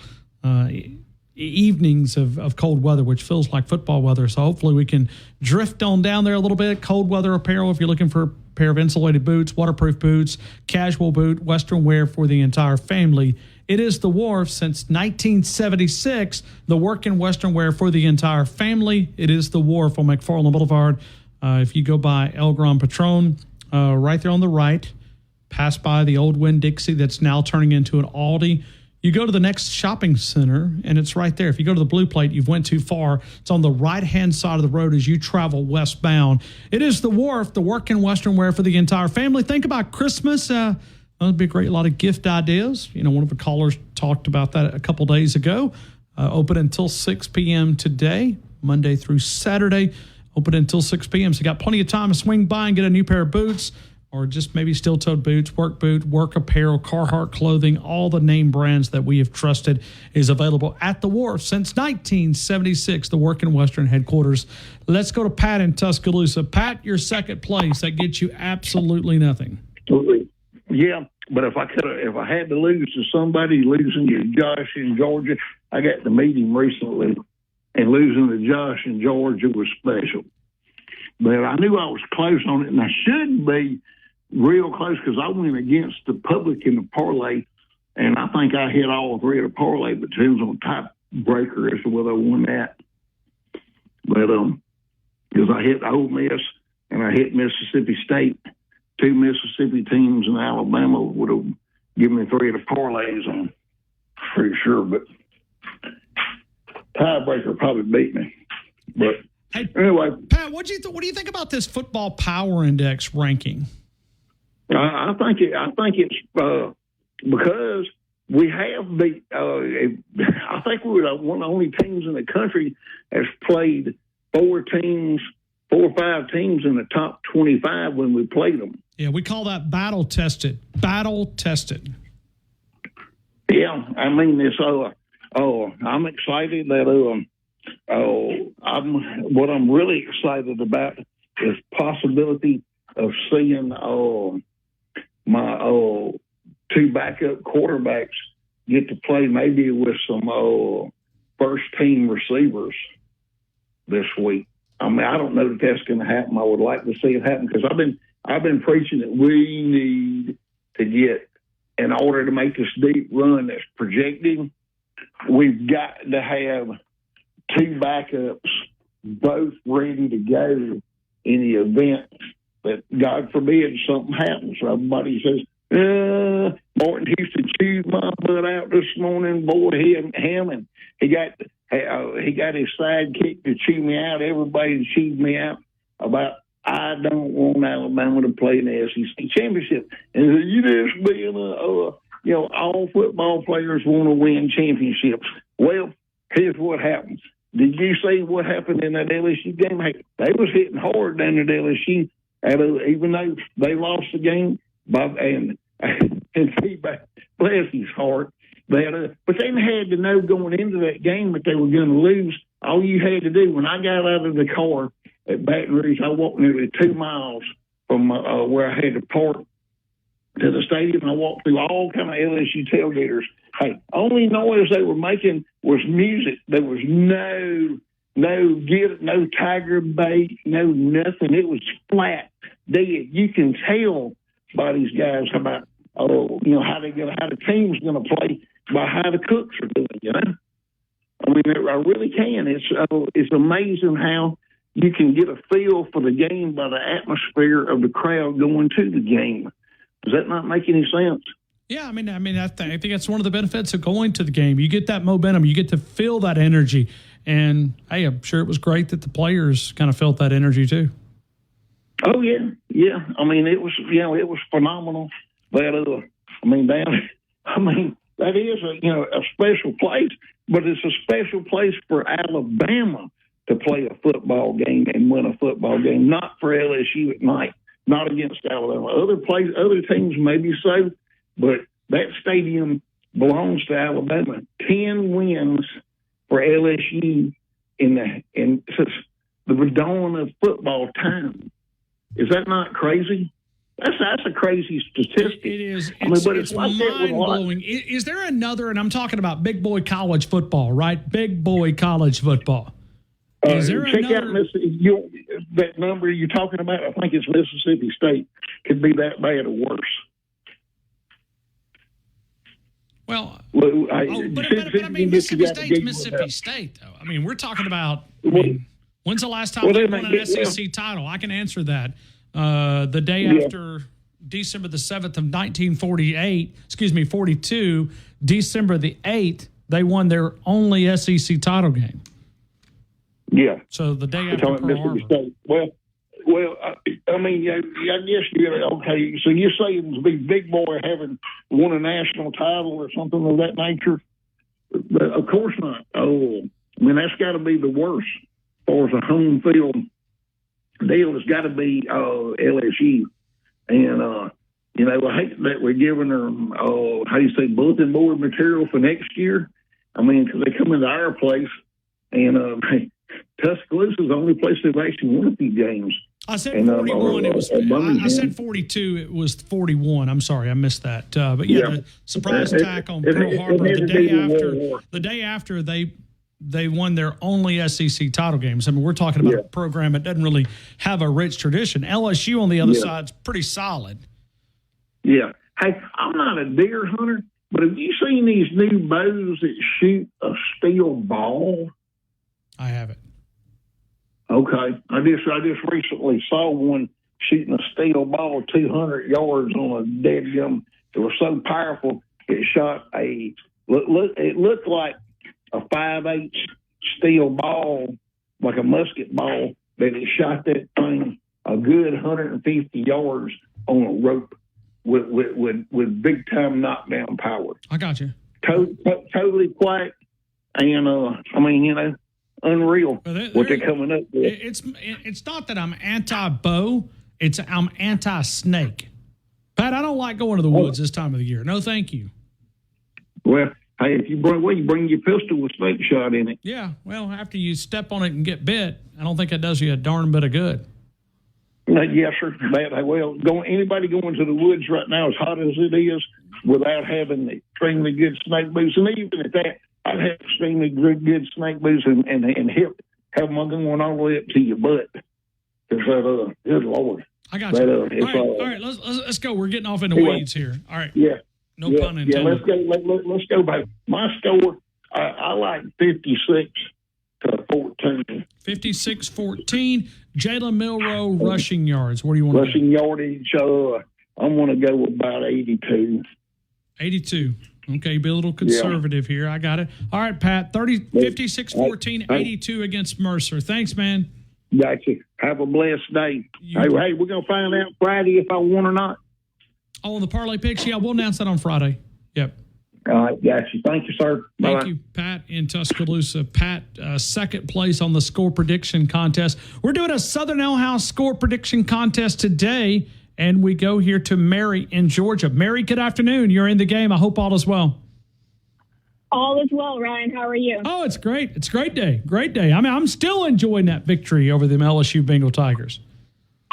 [SPEAKER 8] evenings of cold weather, which feels like football weather. So hopefully we can drift on down there a little bit. Cold weather apparel, if you're looking for a pair of insulated boots, waterproof boots, casual boot, Western wear for the entire family. It is the Wharf since 1976, the work in Western wear for the entire family. It is the Wharf on McFarland Boulevard. If you go by El Gran Patron, right there on the right, pass by the old Winn-Dixie that's now turning into an Aldi. You go to the next shopping center, and it's right there. If you go to the blue plate, you've went too far. It's on the right-hand side of the road as you travel westbound. It is the Wharf, the work in Western wear for the entire family. Think about Christmas. That'd be a lot of gift ideas. One of the callers talked about that a couple days ago. Open until 6 p.m. today, Monday through Saturday. Open until 6 p.m. So you got plenty of time to swing by and get a new pair of boots, or just maybe steel-toed boots, work boot, work apparel, Carhartt clothing. All the name brands that we have trusted is available at the Wharf since 1976, the Work in Western headquarters. Let's go to Pat in Tuscaloosa. Pat, your second place. That gets you absolutely nothing.
[SPEAKER 17] Yeah, but if I had to lose to somebody, losing to Josh in Georgia, I got to meet him recently, and losing to Josh in Georgia was special. But I knew I was close on it, and I should be real close because I went against the public in the parlay, and I think I hit all three of the parlay, but depends on tiebreaker as to whether I won that. But because I hit Ole Miss and I hit Mississippi State. Two Mississippi teams in Alabama would have given me three of the parlays, I'm pretty sure. But tiebreaker probably beat me. But anyway,
[SPEAKER 8] Pat, what do you think about this Football Power Index ranking?
[SPEAKER 17] I think it's because we have I think we were one of the only teams in the country that's played 4 or 5 teams in the top 25 when we played them.
[SPEAKER 8] Yeah, we call that battle tested. Battle tested.
[SPEAKER 17] Yeah, I mean, I'm excited that what I'm really excited about is possibility of seeing my 2 backup quarterbacks get to play maybe with some first team receivers this week. I mean, I don't know that that's going to happen. I would like to see it happen because I've been preaching that we need to get, in order to make this deep run that's projecting, we've got to have 2 backups both ready to go in the event that, God forbid, something happens. Everybody says, Martin Houston chewed my butt out this morning. Boy, him and he got his sidekick to chew me out. Everybody chewed me out about I don't want Alabama to play in the SEC championship. And you just being all football players want to win championships. Well, here's what happens. Did you see what happened in that LSU game? Hey, they was hitting hard down at LSU, even though they lost the game. And feedback, bless his heart. But they had to know going into that game that they were going to lose. All you had to do, when I got out of the car at Baton Rouge, I walked nearly 2 miles from where I had to park to the stadium. I walked through all kind of LSU tailgaters. Hey, only noise they were making was music. There was no tiger bait, no nothing. It was flat, dead. You can tell by these guys about how the team's going to play by how the cooks are doing. You know, I mean, I really can. It's amazing how you can get a feel for the game by the atmosphere of the crowd going to the game. Does that not make any sense?
[SPEAKER 8] Yeah, I think that's one of the benefits of going to the game. You get that momentum. You get to feel that energy. And, hey, I'm sure it was great that the players kind of felt that energy too.
[SPEAKER 17] Oh, yeah. Yeah. I mean, it was phenomenal. That is a special place, but it's a special place for Alabama to play a football game and win a football game, not for LSU at night, not against Alabama. Other teams maybe so, but that stadium belongs to Alabama. 10 wins for LSU since the dawn of football time. Is that not crazy? That's a crazy statistic.
[SPEAKER 8] It is. It's mind-blowing. Is there another, and I'm talking about big boy college football, right? Big boy college football. Is there
[SPEAKER 17] check out that number you're talking about. I think it's Mississippi State. Could be that bad or worse.
[SPEAKER 8] Well, Mississippi State's Mississippi State, though. I mean, we're talking about. When's the last time they won an SEC title? I can answer that. The day after December the 7th of 42, December the 8th, they won their only SEC title game.
[SPEAKER 17] Yeah.
[SPEAKER 8] So the day after Pearl Harbor.
[SPEAKER 17] State. Well, I mean, I guess you're okay. So you're saying to be big boy having won a national title or something of that nature? But of course not. Oh, I mean, that's got to be the worst as far as a home field deal. Has got to be LSU, and I hate that we're giving them bulletin board material for next year. I mean, because they come into our place, and Tuscaloosa is the only place they've actually won a few games.
[SPEAKER 8] I said 41. I said 42. It was 41. I'm sorry, I missed that. But the surprise attack on Pearl Harbor the day after they won their only SEC title games. I mean, we're talking about a program that doesn't really have a rich tradition. LSU on the other side is pretty solid.
[SPEAKER 17] Yeah. Hey, I'm not a deer hunter, but have you seen these new bows that shoot a steel ball?
[SPEAKER 8] I haven't.
[SPEAKER 17] Okay. I just recently saw one shooting a steel ball 200 yards on a dead gum. It was so powerful, it shot it looked like a 5/8 steel ball, like a musket ball, that it shot that thing a good 150 yards on a rope with big time knockdown power.
[SPEAKER 8] I got you.
[SPEAKER 17] Totally quiet. And unreal
[SPEAKER 8] Well,
[SPEAKER 17] what they're coming up with.
[SPEAKER 8] It's not that I'm anti-bow. I'm anti-snake. Pat, I don't like going to the woods this time of the year. No, thank you.
[SPEAKER 17] Well, hey, if you bring your pistol with snake shot in it.
[SPEAKER 8] Yeah, well, after you step on it and get bit, I don't think that does you a darn bit of good.
[SPEAKER 17] Yes, sir. Anybody going to the woods right now, as hot as it is, without having extremely good snake boots, and even at that, I'd have extremely good snake boots and have them going all the way up to your butt. Because good Lord.
[SPEAKER 8] I got you. All right, let's go. We're getting off in the weeds here. All right.
[SPEAKER 17] Yeah.
[SPEAKER 8] No pun intended.
[SPEAKER 17] Yeah, let's go back. My score, I like 56-14.
[SPEAKER 8] 56-14. Jalen Milroe rushing yards. What do you want?
[SPEAKER 17] Rushing yardage. I'm going to go about 82.
[SPEAKER 8] 82. Okay, be a little conservative here. I got it. All right, Pat. 56-14, 82 against Mercer. Thanks, man.
[SPEAKER 17] Gotcha. Have a blessed day. Hey, we're going to find out Friday if I won or not.
[SPEAKER 8] Oh, the parlay picks? Yeah, we'll announce that on Friday. Yep.
[SPEAKER 17] All right, gotcha. Thank you, sir.
[SPEAKER 8] Thank you, Pat in Tuscaloosa. Pat, second place on the score prediction contest. We're doing a Southern Ale House score prediction contest today, and we go here to Mary in Georgia. Mary, good afternoon. You're in the game. I hope all is well.
[SPEAKER 18] All is well, Ryan. How are you?
[SPEAKER 8] Oh, it's great. It's a great day. Great day. I mean, I'm still enjoying that victory over the LSU Bengal Tigers.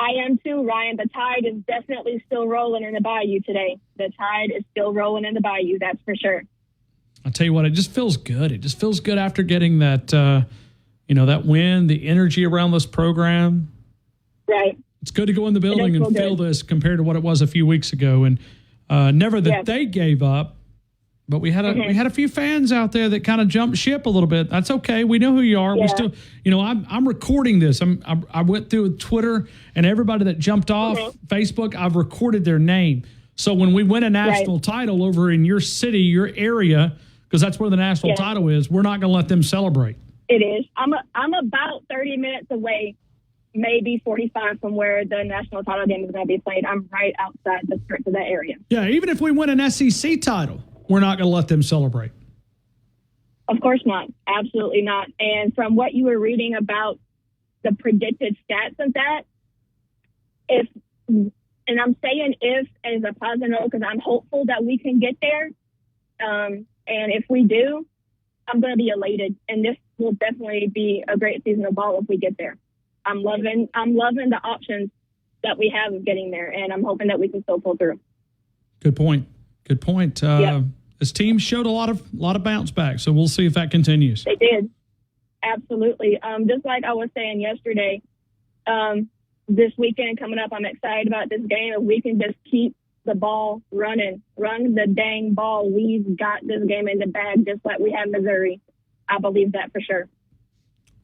[SPEAKER 18] I am too, Ryan. The Tide is definitely still rolling in the Bayou today. The Tide is still rolling in the Bayou, that's for sure.
[SPEAKER 8] I'll tell you what, it just feels good. It just feels good after getting that, that win, the energy around this program.
[SPEAKER 18] Right.
[SPEAKER 8] It's good to go in the building and feel this compared to what it was a few weeks ago. And never that they gave up. But we had a few fans out there that kind of jumped ship a little bit. That's okay. We know who you are. Yeah. We still, I'm recording this. I went through Twitter and everybody that jumped off Facebook, I've recorded their name. So when we win a national title over in your city, your area, because that's where the national title is, we're not going to let them celebrate.
[SPEAKER 18] It is. I'm about 30 minutes away, maybe 45 from where the national title game is going to be played. I'm right outside the skirts of that area.
[SPEAKER 8] Yeah, even if we win an SEC title, we're not going to let them celebrate.
[SPEAKER 18] Of course not. Absolutely not. And from what you were reading about the predicted stats of that, and I'm saying if as a positive note because I'm hopeful that we can get there. And if we do, I'm going to be elated. And this will definitely be a great season of ball if we get there. I'm loving the options that we have of getting there, and I'm hoping that we can still pull through.
[SPEAKER 8] Good point. This team showed a lot of bounce back, so we'll see if that continues.
[SPEAKER 18] They did. Absolutely. Just like I was saying yesterday, this weekend coming up, I'm excited about this game. If we can just keep the ball running, run the dang ball, we've got this game in the bag just like we had Missouri. I believe that for sure.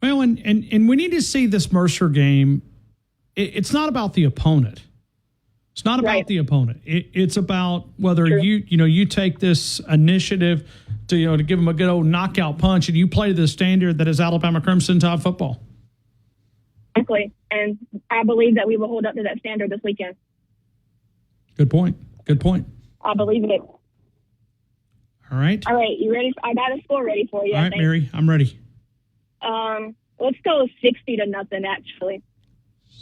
[SPEAKER 8] Well, and we need to see this Mercer game. It's not about the opponent. It's not about the opponent. It's about whether you take this initiative to give them a good old knockout punch and you play to the standard that is Alabama Crimson Tide football.
[SPEAKER 18] Exactly, and I believe that we will hold up to that standard this weekend.
[SPEAKER 8] Good point.
[SPEAKER 18] I believe it.
[SPEAKER 8] All right.
[SPEAKER 18] You ready? I got a score ready for you.
[SPEAKER 8] All right, Mary, I'm ready.
[SPEAKER 18] Let's go 60-0, actually.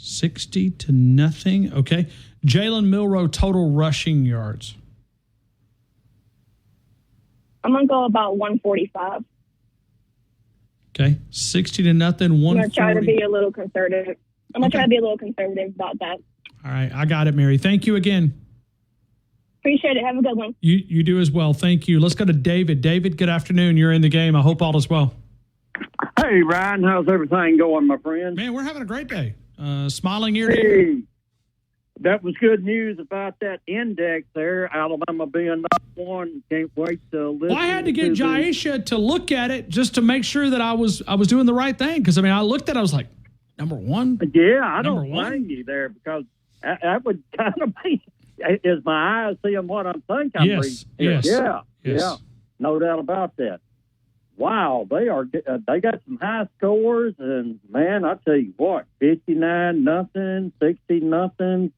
[SPEAKER 8] 60-0. Okay. Jalen Milroe total rushing yards.
[SPEAKER 18] I'm going to go about 145.
[SPEAKER 8] Okay. 60-0, 140.
[SPEAKER 18] I'm going to try to be a little conservative. About that.
[SPEAKER 8] All right. I got it, Mary. Thank you again.
[SPEAKER 18] Appreciate it. Have a good one.
[SPEAKER 8] You do as well. Thank you. Let's go to David. David, good afternoon. You're in the game. I hope all is well.
[SPEAKER 19] Hey, Ryan. How's everything going, my friend?
[SPEAKER 8] Man, we're having a great day. Smiling ear to ear.
[SPEAKER 19] That was good news about that index there. Alabama being #1. Can't wait to listen.
[SPEAKER 8] Well, I had to get Jaisha to look at it just to make sure that I was doing the right thing. Because, I looked at it, I was like, #1?
[SPEAKER 19] Yeah, I don't blame you there because that would kind of be, is my eyes seeing what I'm thinking?
[SPEAKER 8] Yes.
[SPEAKER 19] Yeah. No doubt about that. Wow, they got some high scores, and man, I tell you what, 59-0, 60-0.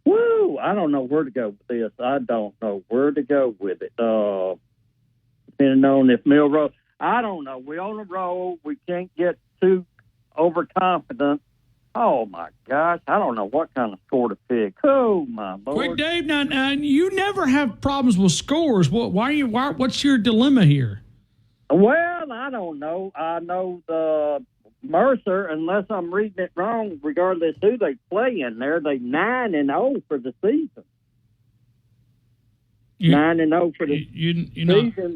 [SPEAKER 19] Woo! I don't know where to go with this. I don't know where to go with it. Depending on if Milroe, I don't know. We're on a roll. We can't get too overconfident. Oh, my gosh. I don't know what kind of score to pick. Oh, my Lord.
[SPEAKER 8] Quick, Dave, now, you never have problems with scores. What's your dilemma here?
[SPEAKER 19] Well, I don't know. I know the Mercer, unless I'm reading it wrong, regardless who they play in there, they 9-0 for the season. 9-0 for the season.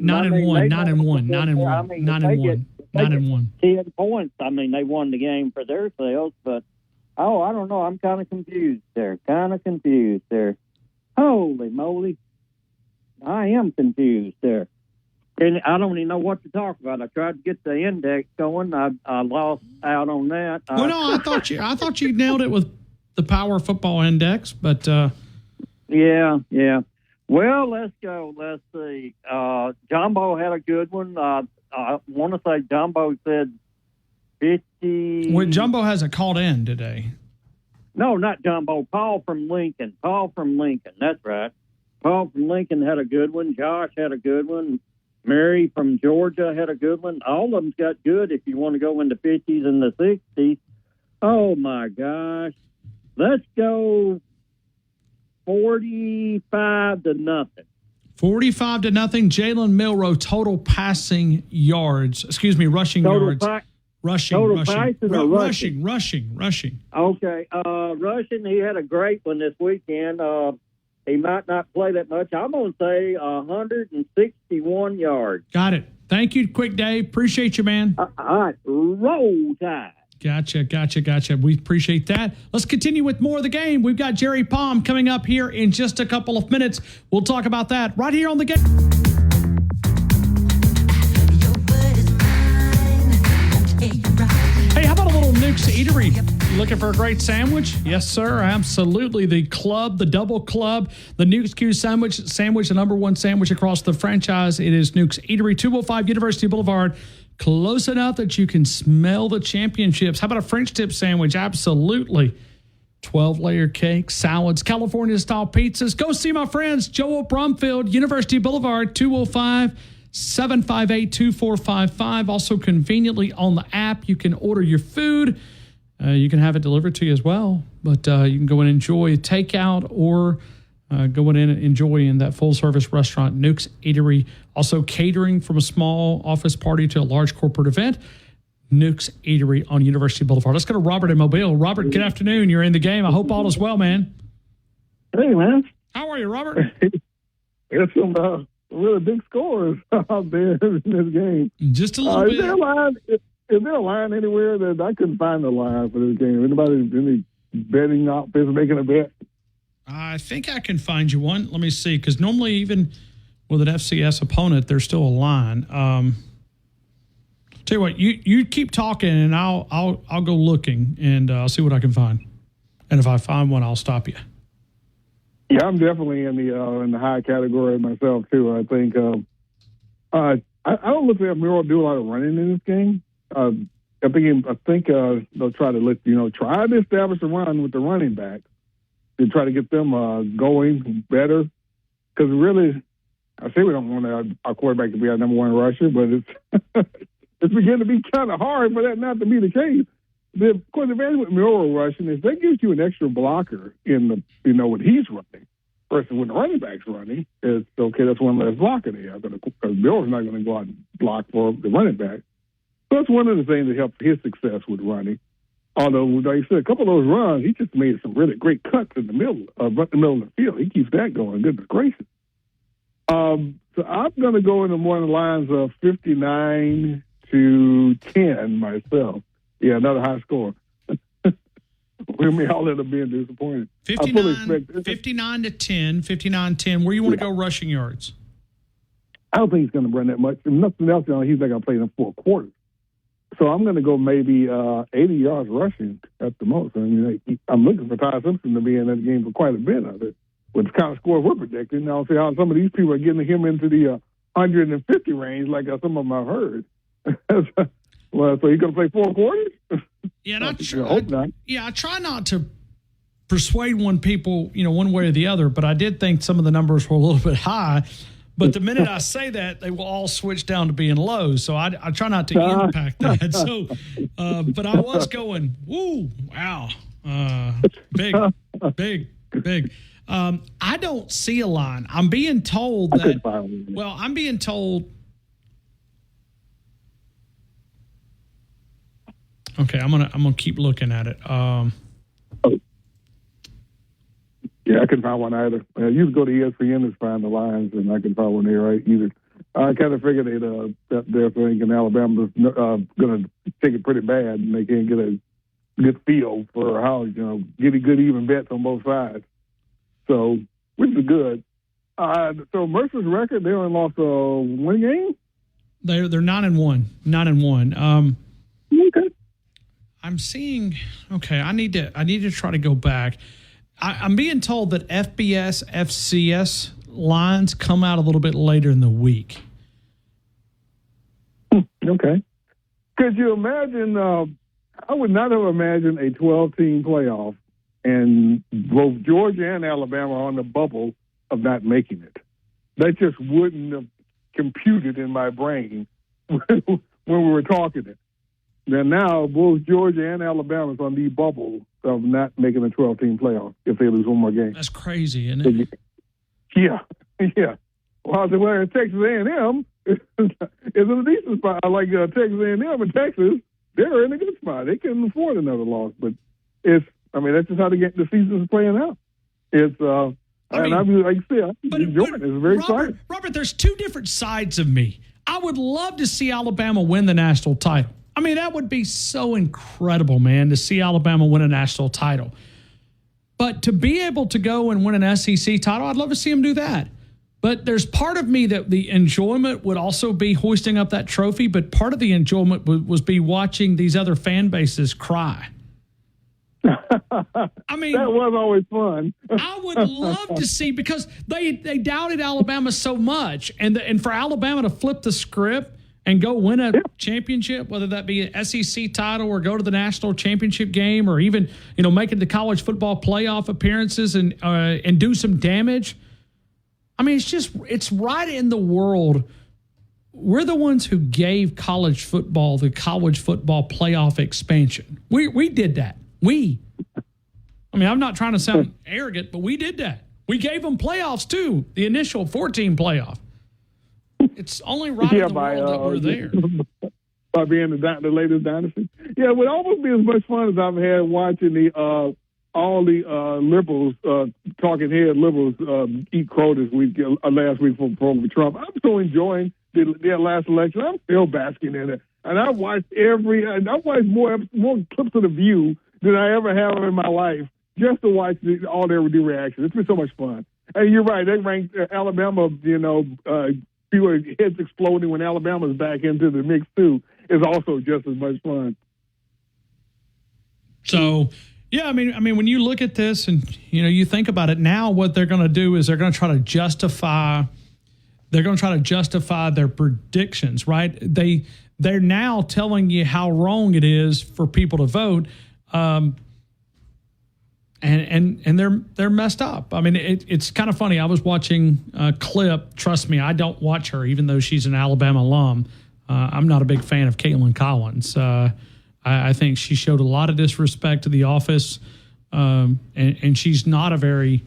[SPEAKER 8] 9-1.
[SPEAKER 19] 10 points. I mean, they won the game for themselves, but I don't know. I'm kind of confused there. Holy moly. I am confused there. And I don't even know what to talk about. I tried to get the index going. I lost out on that.
[SPEAKER 8] Well, no, I thought you nailed it with the Power Football Index, but
[SPEAKER 19] yeah. Well, let's go. Let's see. Jumbo had a good one. I want to say Jumbo said 50.
[SPEAKER 8] Well, Jumbo hasn't called in today.
[SPEAKER 19] No, not Jumbo. Paul from Lincoln. That's right. Paul from Lincoln had a good one. Josh had a good one. Mary from Georgia had a good one. All of them's got good if you want to go in the 50s and the 60s. Oh, my gosh. Let's go 45-0.
[SPEAKER 8] 45-0. Jalen Milroe, total rushing yards. Rushing.
[SPEAKER 19] Okay. Rushing, he had a great one this weekend. He might not play that much. I'm going to say 161 yards.
[SPEAKER 8] Got it. Thank you, Quick Dave. Appreciate you, man.
[SPEAKER 19] All right. Roll Tide.
[SPEAKER 8] Gotcha. We appreciate that. Let's continue with more of the game. We've got Jerry Palm coming up here in just a couple of minutes. We'll talk about that right here on the game. Hey, how about a little Nuke's Eatery? You looking for a great sandwich? Yes, sir. Absolutely. The double club, the Nuke's Q sandwich, the number one sandwich across the franchise. It is Nuke's Eatery, 205 University Boulevard. Close enough that you can smell the championships. How about a French tip sandwich? Absolutely. 12-layer cake, salads, California-style pizzas. Go see my friends, Joel Brumfield, University Boulevard, 205-758-2455. Also conveniently on the app, you can order your food. You can have it delivered to you as well. But you can go and enjoy takeout or go in and enjoy in that full-service restaurant, Nuke's Eatery. Also catering from a small office party to a large corporate event. Nuke's Eatery on University Boulevard. Let's go to Robert in Mobile. Robert, good afternoon. You're in the game. I hope all is well, man.
[SPEAKER 20] Hey, man.
[SPEAKER 8] How are you, Robert?
[SPEAKER 20] There's some really big scores out there in this game.
[SPEAKER 8] Just a little bit.
[SPEAKER 20] Is there a line anywhere that I couldn't find a line for this game? Any betting outfits making a bet?
[SPEAKER 8] I think I can find you one. Let me see, because normally even with an FCS opponent, there's still a line. Tell you what, you keep talking, and I'll go looking, and I'll see what I can find. And if I find one, I'll stop you.
[SPEAKER 20] Yeah, I'm definitely in the high category myself too. I think I don't look at Miro do a lot of running in this game. I think they'll try to try to establish a run with the running back to try to get them going better. Because really, I say we don't want our quarterback to be our number one rusher, but it's it's beginning to be kind of hard for that not to be the case. Of course, the advantage with Miro rushing is that gives you an extra blocker in when he's running. Versus when the running back's running, it's okay. That's one less blocker there because Miro's not going to go out and block for the running back. So that's one of the things that helped his success with running. Although, like I said, a couple of those runs, he just made some really great cuts in the middle of the field. He keeps that going. Goodness gracious. So I'm going to go into more in the lines of 59-10 myself. Yeah, another high score. We may all end up being disappointed.
[SPEAKER 8] 59-10. Where you want to go rushing yards?
[SPEAKER 20] I don't think he's going to run that much. If nothing else, he's not going to play in the fourth quarter. So I'm going to go maybe 80 yards rushing at the most. I mean, I'm looking for Ty Simpson to be in that game for quite a bit of it, with the kind of score we're predicting. Now, I'll see how some of these people are getting him into the 150 range, like some of them I've heard. Well, so you're going to play four quarters?
[SPEAKER 8] Yeah,
[SPEAKER 20] I hope not.
[SPEAKER 8] Yeah, I try not to persuade people, one way or the other, but I did think some of the numbers were a little bit high. But the minute I say that, they will all switch down to being low. So I try not to impact that. So, but I was going, woo, wow, big. I don't see a line. I'm being told that. Well, I'm being told. Okay, I'm gonna keep looking at it.
[SPEAKER 20] Yeah, I couldn't find one either. You could go to ESPN to find the lines, and I couldn't find one there either. I kind of figured that they're thinking Alabama's going to take it pretty bad, and they can't get a good feel for how get good even bets on both sides. So, which is good. So Mercer's record, they only lost one game.
[SPEAKER 8] They're 9-1. 9-1.
[SPEAKER 20] Okay.
[SPEAKER 8] I'm seeing. Okay, I need to try to go back. I'm being told that FBS, FCS lines come out a little bit later in the week.
[SPEAKER 20] Okay. Could you imagine? I would not have imagined a 12-team playoff, and both Georgia and Alabama are on the bubble of not making it. That just wouldn't have computed in my brain when we were talking it. And now both Georgia and Alabama is on the bubble of not making a 12-team playoff if they lose one more game.
[SPEAKER 8] That's crazy, isn't it?
[SPEAKER 20] Yeah. Well, I said, well, Texas A&M is in a decent spot. Like Texas A&M and Texas, they're in a good spot. They can afford another loss, but that's just how the season is playing out. It's and I'm like I said, I'm enjoying it. It's very exciting.
[SPEAKER 8] Robert, there's two different sides of me. I would love to see Alabama win the national title. I mean, that would be so incredible, man, to see Alabama win a national title. But to be able to go and win an SEC title, I'd love to see them do that. But there's part of me that the enjoyment would also be hoisting up that trophy, but part of the enjoyment was be watching these other fan bases cry. I mean,
[SPEAKER 20] that was always fun.
[SPEAKER 8] I would love to see, because they doubted Alabama so much, and for Alabama to flip the script and go win a championship, whether that be an SEC title or go to the national championship game, or even make it to college football playoff appearances and do some damage. I mean, it's right in the world. We're the ones who gave college football the college football playoff expansion. We did that. I'm not trying to sound arrogant, but we did that. We gave them playoffs too, the initial 14 playoff. It's only right in the world that we're there.
[SPEAKER 20] By being the latest dynasty. Yeah, it would almost be as much fun as I've had watching all the liberals, talking head liberals, eat crow last week from Trump. I'm so enjoying their last election. I'm still basking in it. And I've watched more clips of The View than I ever have in my life, just to watch all their reactions. It's been so much fun. And you're right, they ranked Alabama, people heads exploding when Alabama's back into the mix too, is also just as much fun.
[SPEAKER 8] So, yeah, I mean, when you look at this and you think about it now, what they're going to do is they're going to try to justify their predictions, right? They're now telling you how wrong it is for people to vote, and they're messed up. I mean, it's kind of funny. I was watching a clip. Trust me, I don't watch her, even though she's an Alabama alum. I'm not a big fan of Caitlin Collins. I think she showed a lot of disrespect to the office, and she's not a very,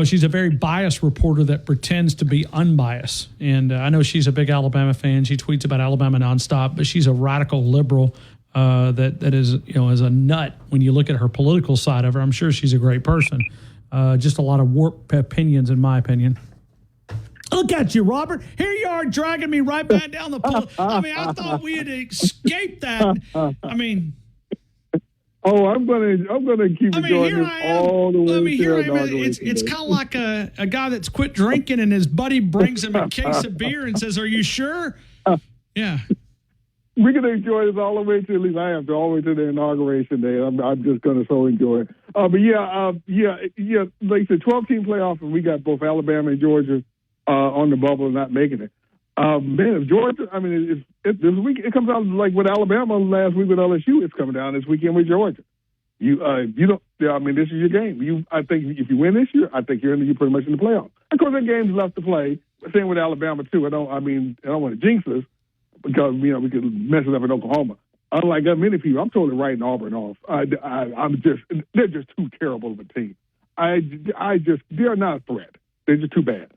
[SPEAKER 8] she's a very biased reporter that pretends to be unbiased. And I know she's a big Alabama fan. She tweets about Alabama nonstop, but she's a radical liberal that is, is a nut when you look at her political side of her. I'm sure she's a great person. Just a lot of warped opinions, in my opinion. Look at you, Robert. Here you are dragging me right back down the pool. I mean, I thought we had escaped that. I mean...
[SPEAKER 20] Oh, I'm gonna keep enjoying this all the way.
[SPEAKER 8] It's kind of like a guy that's quit drinking and his buddy brings him a case of beer and says, "Are you sure?" Yeah.
[SPEAKER 20] We're going to enjoy this all the way to, at least I am, all the way to the inauguration day. I'm just going to so enjoy it. But like I said, 12-team playoff, and we got both Alabama and Georgia on the bubble and not making it. Man, if Georgia, I mean, this week it comes out like with Alabama last week with LSU. It's coming down this weekend with Georgia. You don't. I mean, this is your game. I think if you win this year, I think you're pretty much in the playoffs. Of course, there are games left to play, same with Alabama too. I don't want to jinx us because we could mess it up in Oklahoma. Unlike many people, I'm totally writing Auburn off. They're just too terrible of a team. They're not a threat. They're just too bad.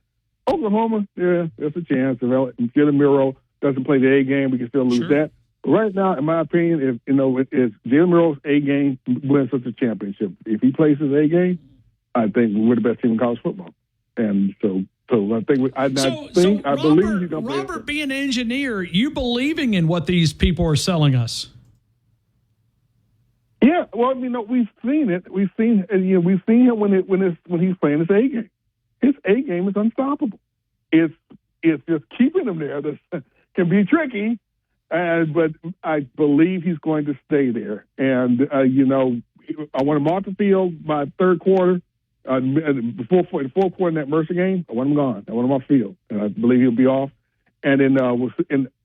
[SPEAKER 20] Oklahoma, yeah, there's a chance. If Jalen Milroe doesn't play the A game, we can still lose that. But right now, in my opinion, if Jalen Milroe's A game wins us a championship. If he plays his A game, I think we're the best team in college football. And so I think I believe he's going to play.
[SPEAKER 8] Robert, being an engineer, you believing in what these people are selling us?
[SPEAKER 20] Yeah, well, we've seen it. We've seen him when he's playing his A game. His A game is unstoppable. It's just keeping him there that can be tricky, but I believe he's going to stay there. And I want him off the field by third quarter. Before the fourth quarter in that Mercer game, I want him gone. I want him off the field, and I believe he'll be off. And then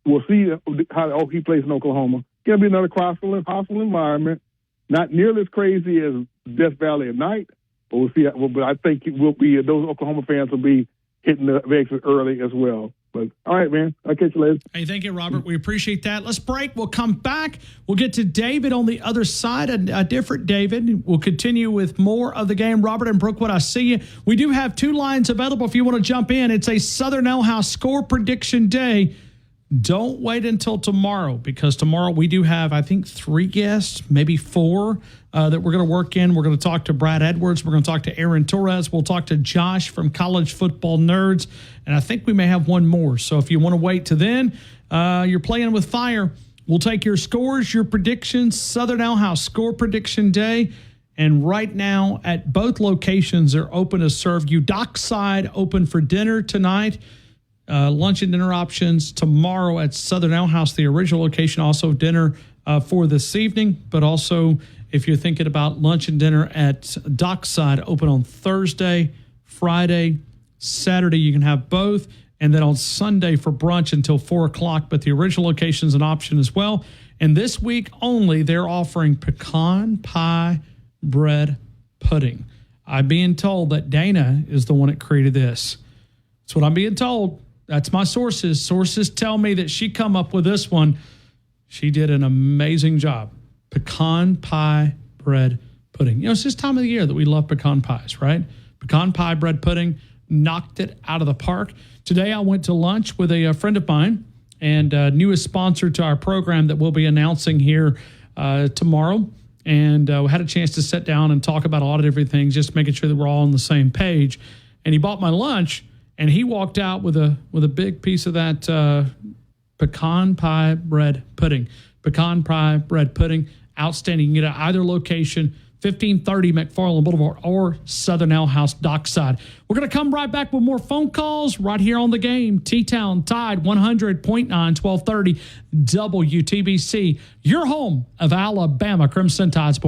[SPEAKER 20] we'll see how he plays in Oklahoma. It's going to be another hostile environment, not nearly as crazy as Death Valley at night. But we'll see. But I think those Oklahoma fans will be hitting the exit early as well. But all right, man. I'll catch you later.
[SPEAKER 8] Hey, thank you, Robert. We appreciate that. Let's break. We'll come back. We'll get to David on the other side, a different David. We'll continue with more of the game. Robert and Brookwood, I see you. We do have two lines available if you want to jump in. It's a Southern Ale House score prediction day. Don't wait until tomorrow, because tomorrow we do have, I think, 3 guests, maybe 4 that we're going to work in. We're going to talk to Brad Edwards. We're going to talk to Aaron Torres. We'll talk to Josh from College Football Nerds. And I think we may have one more. So if you want to wait to then, you're playing with fire. We'll take your scores, your predictions, Southern Ale House score prediction day. And right now at both locations, they're open to serve you. Dockside open for dinner tonight. Lunch and dinner options tomorrow at Southern Ale House, the original location. Also dinner for this evening, but also if you're thinking about lunch and dinner at Dockside, open on Thursday, Friday, Saturday, you can have both. And then on Sunday for brunch until 4 o'clock, but the original location is an option as well. And this week only, they're offering pecan pie bread pudding. I'm being told that Dana is the one that created this. That's what I'm being told. That's my sources. Sources tell me that she come up with this one. She did an amazing job. Pecan pie bread pudding. It's this time of the year that we love pecan pies, right? Pecan pie bread pudding knocked it out of the park. Today I went to lunch with a friend of mine and newest sponsor to our program that we'll be announcing here tomorrow. And we had a chance to sit down and talk about a lot of different things, just making sure that we're all on the same page. And he bought my lunch. And he walked out with a big piece of that pecan pie bread pudding. Pecan pie bread pudding, outstanding. You can get it at either location, 1530 McFarland Boulevard or Southern Ale House Dockside. We're going to come right back with more phone calls right here on the game. T-Town Tide 100.9, 1230 WTBC, your home of Alabama Crimson Tide Sports.